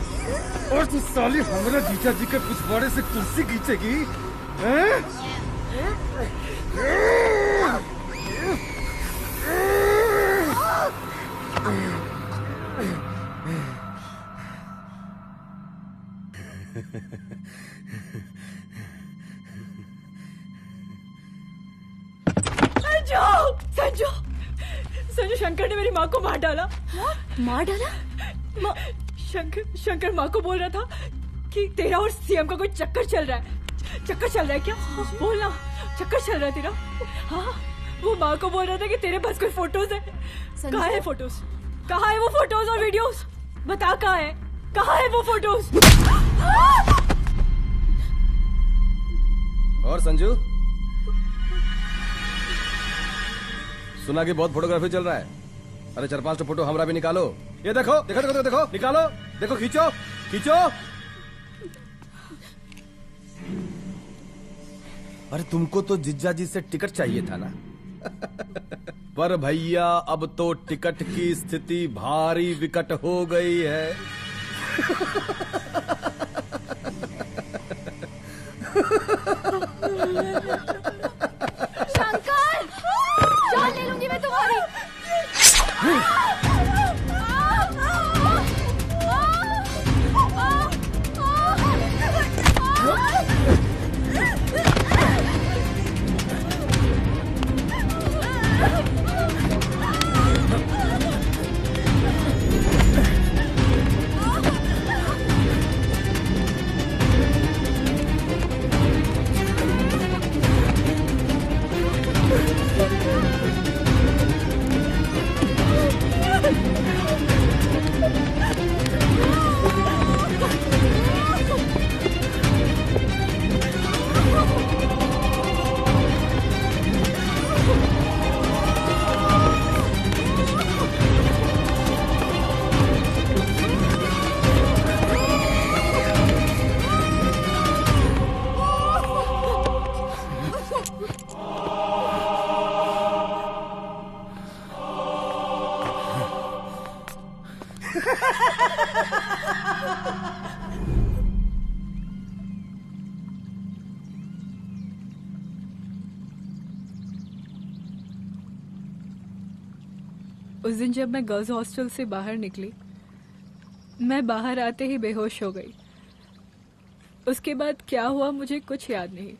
और तू साली हमरा जीजा जी के पिछवाड़े से कुर्सी खींचेगी? संजू, संजू शंकर ने मेरी माँ को मार डाला। मार डाला? शंकर माँ को बोल रहा था कि तेरा और सीएम का कोई चक्कर चल रहा है। चक्कर चल रहा है क्या? बोलना, चक्कर चल रहा है तेरा? हाँ, वो माँ को बोल रहा था कि तेरे पास कोई फोटोज है। कहाँ है फोटोज? कहाँ है वो फोटोज और वीडियोस? बता कहाँ है? कहाँ है वो फोटोज? और संजू, सुना कि बहुत फोटोग्राफी चल रहा है। अरे 4-5 फोटो हमरा भी निकालो। ये देखो देखो देखो देखो, निकालो, देखो, खींचो खींचो। अरे तुमको तो जिज्जा जी से टिकट चाहिए था ना। पर भैया अब तो टिकट की स्थिति भारी विकट हो गई है। शंकर, जान ले लूंगी मैं तुम्हारी। उस दिन जब मैं गर्ल्स हॉस्टल से बाहर निकली, मैं बाहर आते ही बेहोश हो गई। उसके बाद क्या हुआ मुझे कुछ याद नहीं।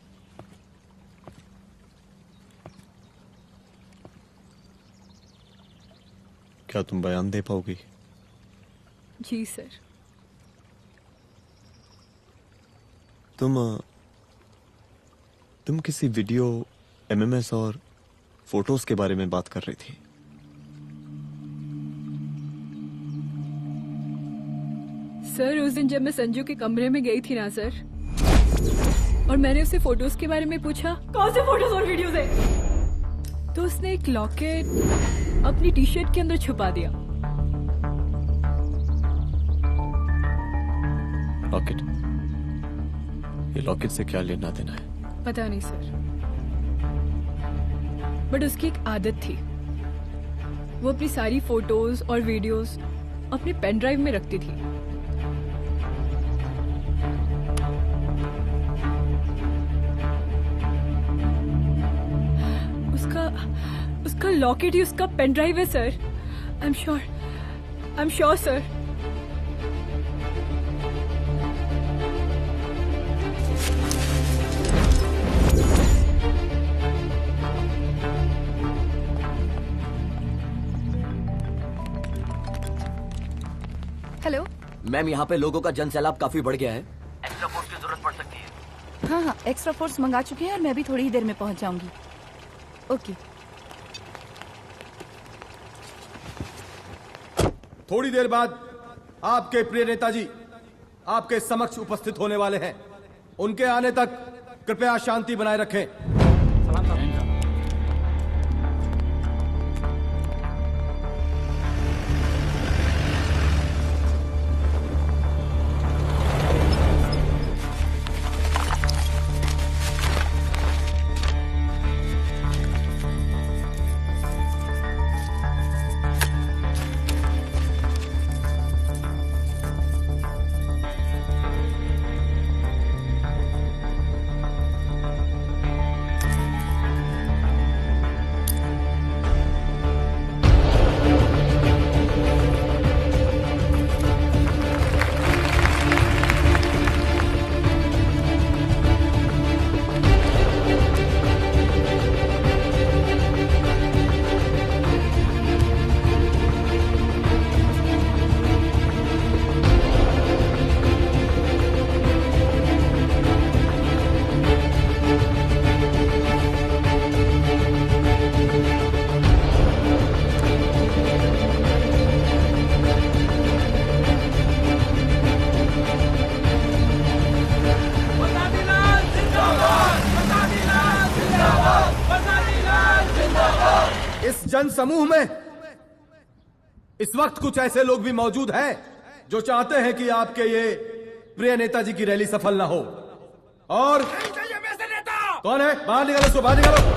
क्या तुम बयान दे पाओगी? जी सर। तुम किसी वीडियो, एमएमएस और फोटोज के बारे में बात कर रही थी। सर उस दिन जब मैं संजू के कमरे में गई थी ना सर, और मैंने उससे फोटोज के बारे में पूछा कौन से फोटोज और वीडियोज है, तो उसने एक लॉकेट अपनी टी शर्ट के अंदर छुपा दिया। लॉकेट? ये लॉकेट से क्या लेना देना है? पता नहीं सर, बट उसकी एक आदत थी, वो अपनी सारी फोटोज और वीडियोस अपने पेन ड्राइव में रखती थी। उसका लॉकेट ही उसका पेन ड्राइव है sir. I am sure sir. Hello ma'am, यहाँ पे लोगों का जन सैलाब काफी बढ़ गया है। एक्स्ट्रा फोर्स की जरूरत पड़ सकती है। हाँ, एक्स्ट्रा फोर्स मंगा चुके हैं और मैं भी थोड़ी ही देर में पहुंच जाऊंगी। ओके। थोड़ी देर बाद आपके प्रिय नेताजी आपके समक्ष उपस्थित होने वाले हैं। उनके आने तक कृपया शांति बनाए रखें। जन समूह में इस वक्त कुछ ऐसे लोग भी मौजूद हैं जो चाहते हैं कि आपके ये प्रिय नेताजी की रैली सफल ना हो। और कौन है? बाहर निकालो उसको, बाहर निकालो।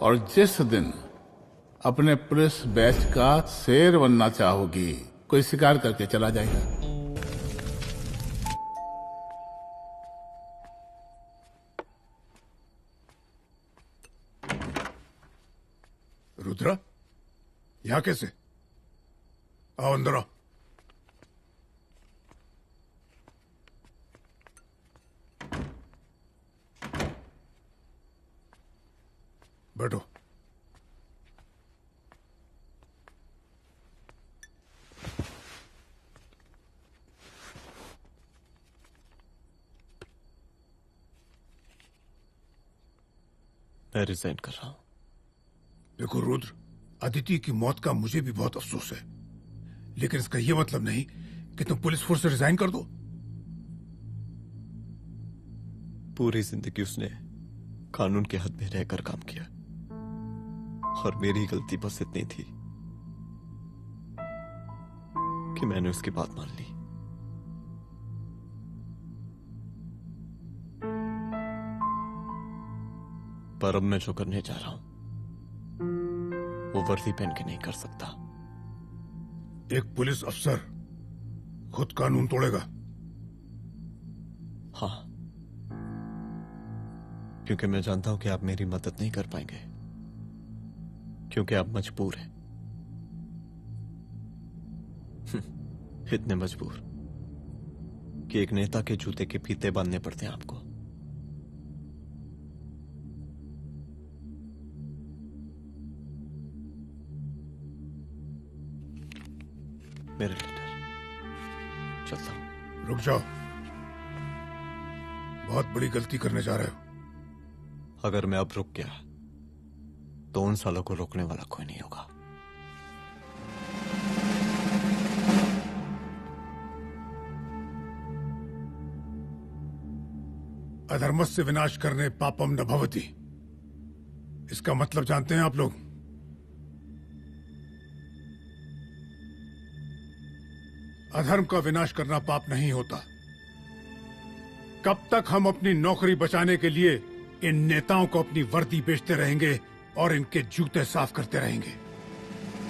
और जिस दिन अपने पुलिस बैच का शेर बनना चाहोगी, कोई शिकार करके चला जाएगा। रुद्रा, यहाँ कैसे? आओ अंदर आओ। बैठो। मैं रिजाइन कर रहा हूं। देखो रुद्र, अदिति की मौत का मुझे भी बहुत अफसोस है, लेकिन इसका यह मतलब नहीं कि तुम पुलिस फोर्स से रिजाइन कर दो। पूरी जिंदगी उसने कानून के हद में रहकर काम किया और मेरी गलती बस इतनी थी कि मैंने उसकी बात मान ली। पर अब मैं जो करने जा रहा हूं वो वर्दी पहन के नहीं कर सकता। एक पुलिस अफसर खुद कानून तोड़ेगा? हाँ, क्योंकि मैं जानता हूं कि आप मेरी मदद नहीं कर पाएंगे, क्योंकि आप मजबूर हैं। इतने मजबूर कि एक नेता के जूते के फीते बांधने पड़ते हैं आपको। मेरे लेटर, चलता हूं। रुक जाओ, बहुत बड़ी गलती करने जा रहे हो। अगर मैं अब रुक गया तो उन सालों को रोकने वाला कोई नहीं होगा। अधर्मस्य विनाश करने पापम न भवति, इसका मतलब जानते हैं आप लोग? अधर्म का विनाश करना पाप नहीं होता। कब तक हम अपनी नौकरी बचाने के लिए इन नेताओं को अपनी वर्दी बेचते रहेंगे और इनके जूते साफ करते रहेंगे?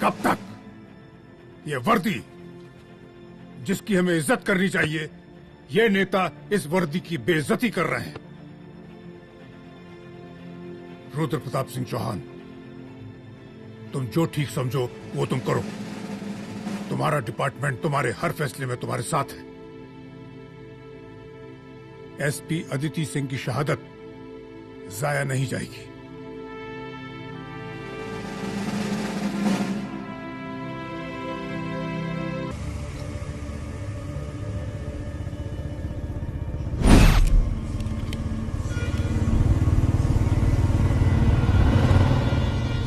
कब तक? ये वर्दी जिसकी हमें इज्जत करनी चाहिए, ये नेता इस वर्दी की बेइज्जती कर रहे हैं। रुद्र प्रताप सिंह चौहान, तुम जो ठीक समझो वो तुम करो। तुम्हारा डिपार्टमेंट तुम्हारे हर फैसले में तुम्हारे साथ है। एसपी अदिति सिंह की शहादत जाया नहीं जाएगी।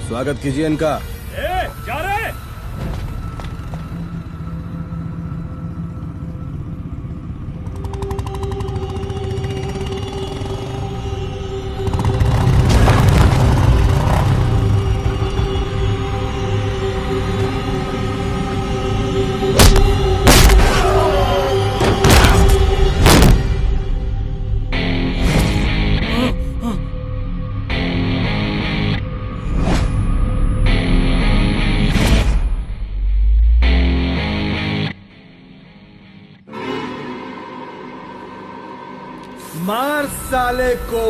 स्वागत कीजिए इनका। जा रहे मार साले को।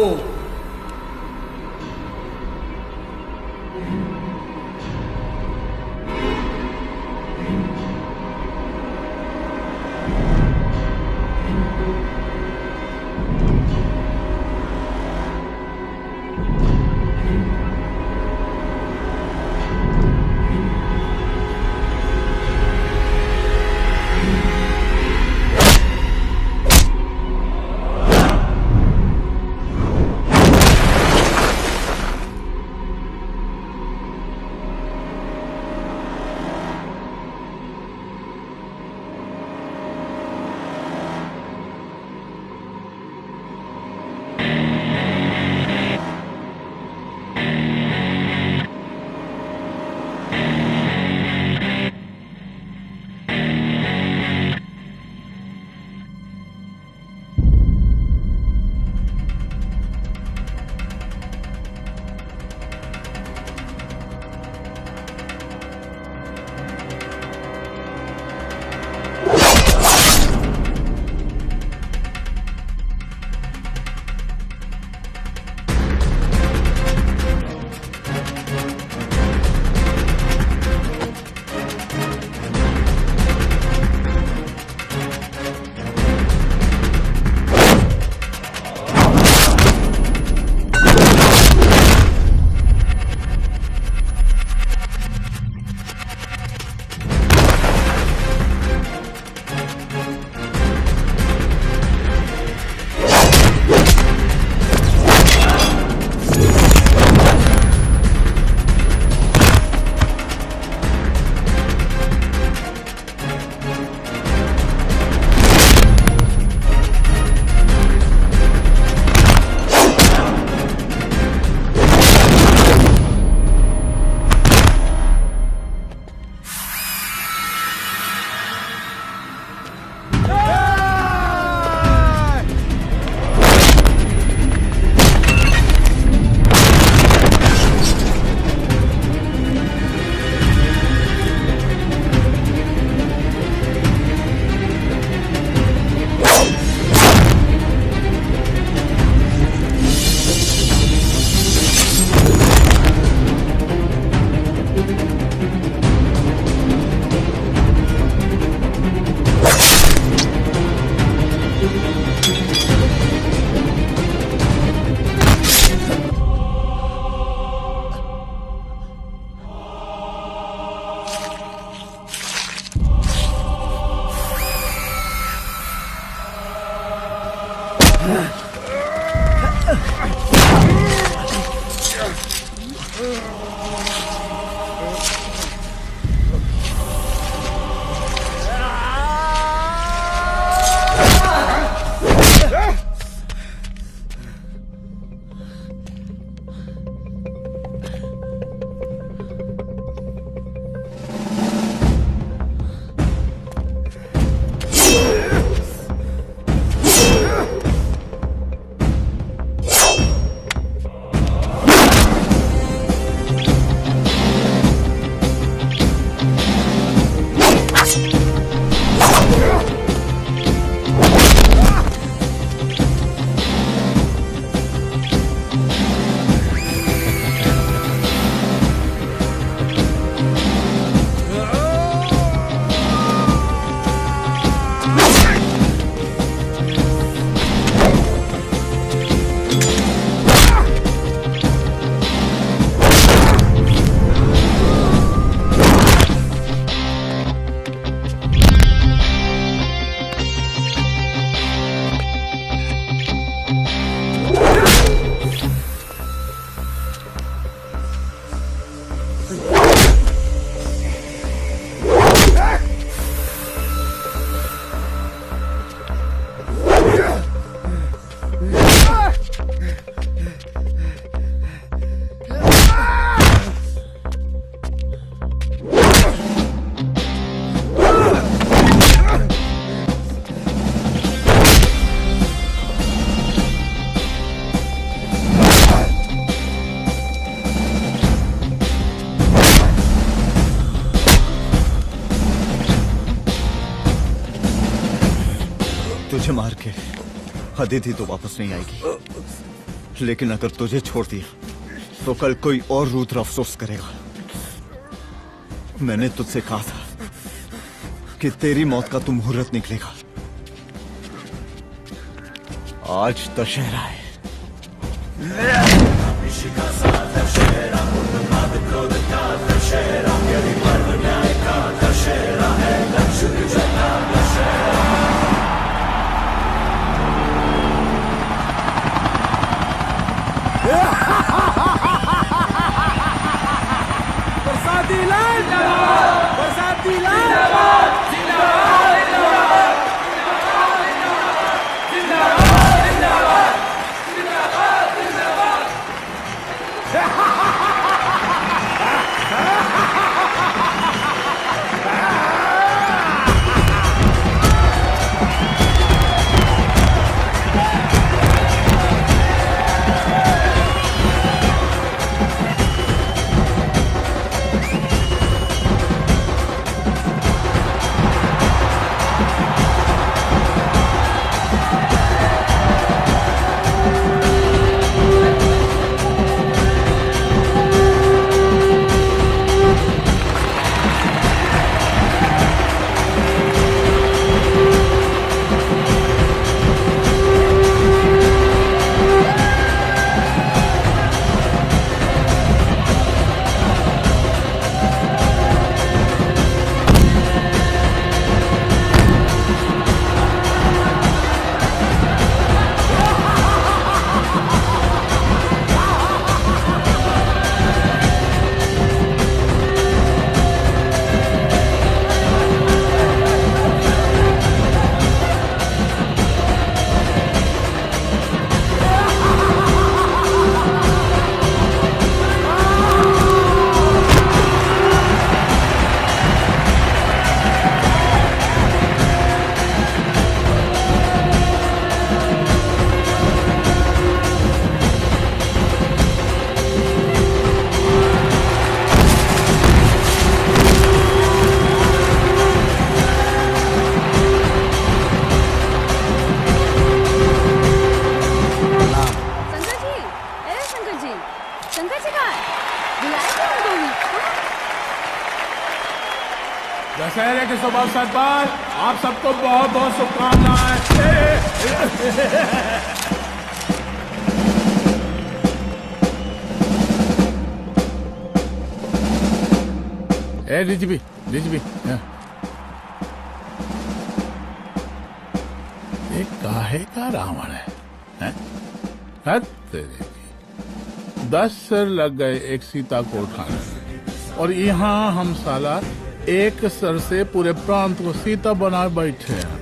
मुझे मार के अदिति तो वापस नहीं आएगी, लेकिन अगर तुझे छोड़ दिया तो कल कोई और रुद्र अफसोस करेगा। मैंने तुझसे कहा था कि तेरी मौत का तू मुहूर्त निकलेगा। आज दशहरा है। बरसाती लाल जिंदाबाद, बरसाती लाल जिंदाबाद, जिंदाबाद, जिंदाबाद, जिंदाबाद, जिंदाबाद, जिंदाबाद, दशहरे के शुभ अवसर पर आप सबको बहुत बहुत शुभकामनाएं। ए डीजीपी ये काहे का रावण है? हद तेरे की। 10 सर लग गए एक सीता को उठाने, और यहाँ हम साला एक सर से पूरे प्रांत को सीता बना बैठे हैं।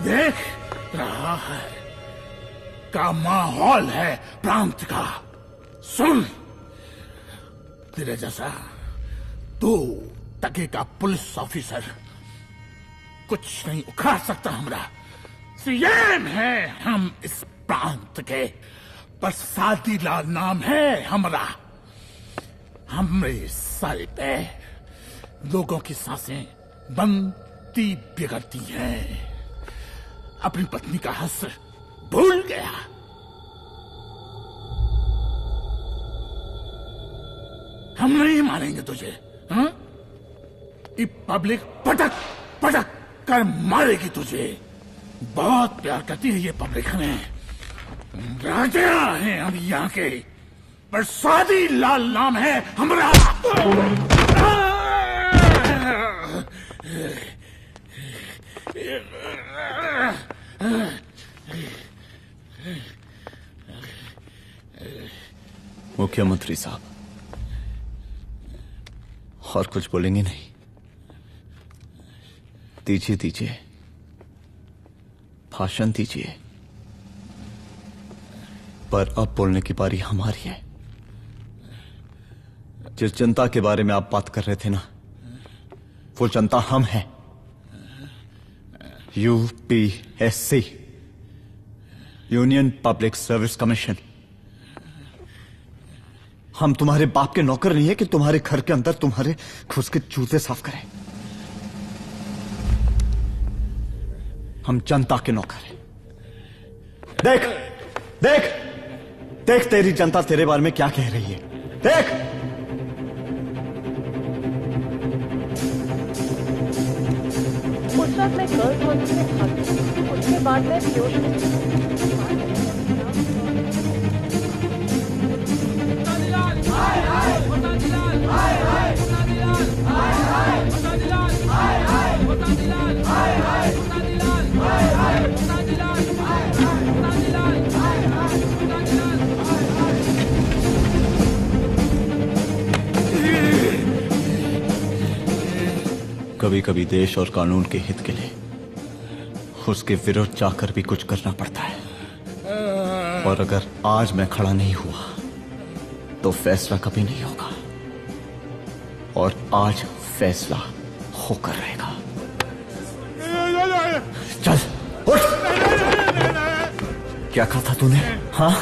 देख रहा है का माहौल है प्रांत का। सुन, तेरे जैसा 2 टके का पुलिस ऑफिसर कुछ नहीं उखाड़ सकता। हमरा सीएम है हम इस प्रांत के, बरसाती लाल नाम है हमरा। हमरे सर पे लोगों की सांसें बंद पति बिगड़ती है, अपनी पत्नी का हक भूल गया। हम नहीं मारेंगे तुझे, हाँ? ये पब्लिक पटक पटक कर मारेगी तुझे। बहुत प्यार करती है ये पब्लिक हमें। राजा हैं हम यहाँ के, पर स्वादी लाल नाम है हमारा। मुख्यमंत्री साहब, और कुछ बोलेंगे नहीं? दीजिए दीजिए, भाषण दीजिए, पर अब बोलने की बारी हमारी है। जिस जनता के बारे में आप बात कर रहे थे ना, वो जनता हम हैं। UPSC, union public service commission. हम तुम्हारे बाप के नौकर नहीं है कि तुम्हारे घर के अंदर तुम्हारे खुद के जूते साफ करें। हम जनता के नौकर हैं। देख देख देख, तेरी जनता तेरे बारे में क्या कह रही है। देख, उस वक्त मैं गर्ल्स हॉस्टल में भागी, उसके बाद मैं बेहोश हो गई। कभी कभी देश और कानून के हित के लिए उसके विरुद्ध जाकर भी कुछ करना पड़ता है। और अगर आज मैं खड़ा नहीं हुआ तो फैसला कभी नहीं होगा, और आज फैसला होकर रहेगा। चल उठ। क्या कहा था तूने? हाँ,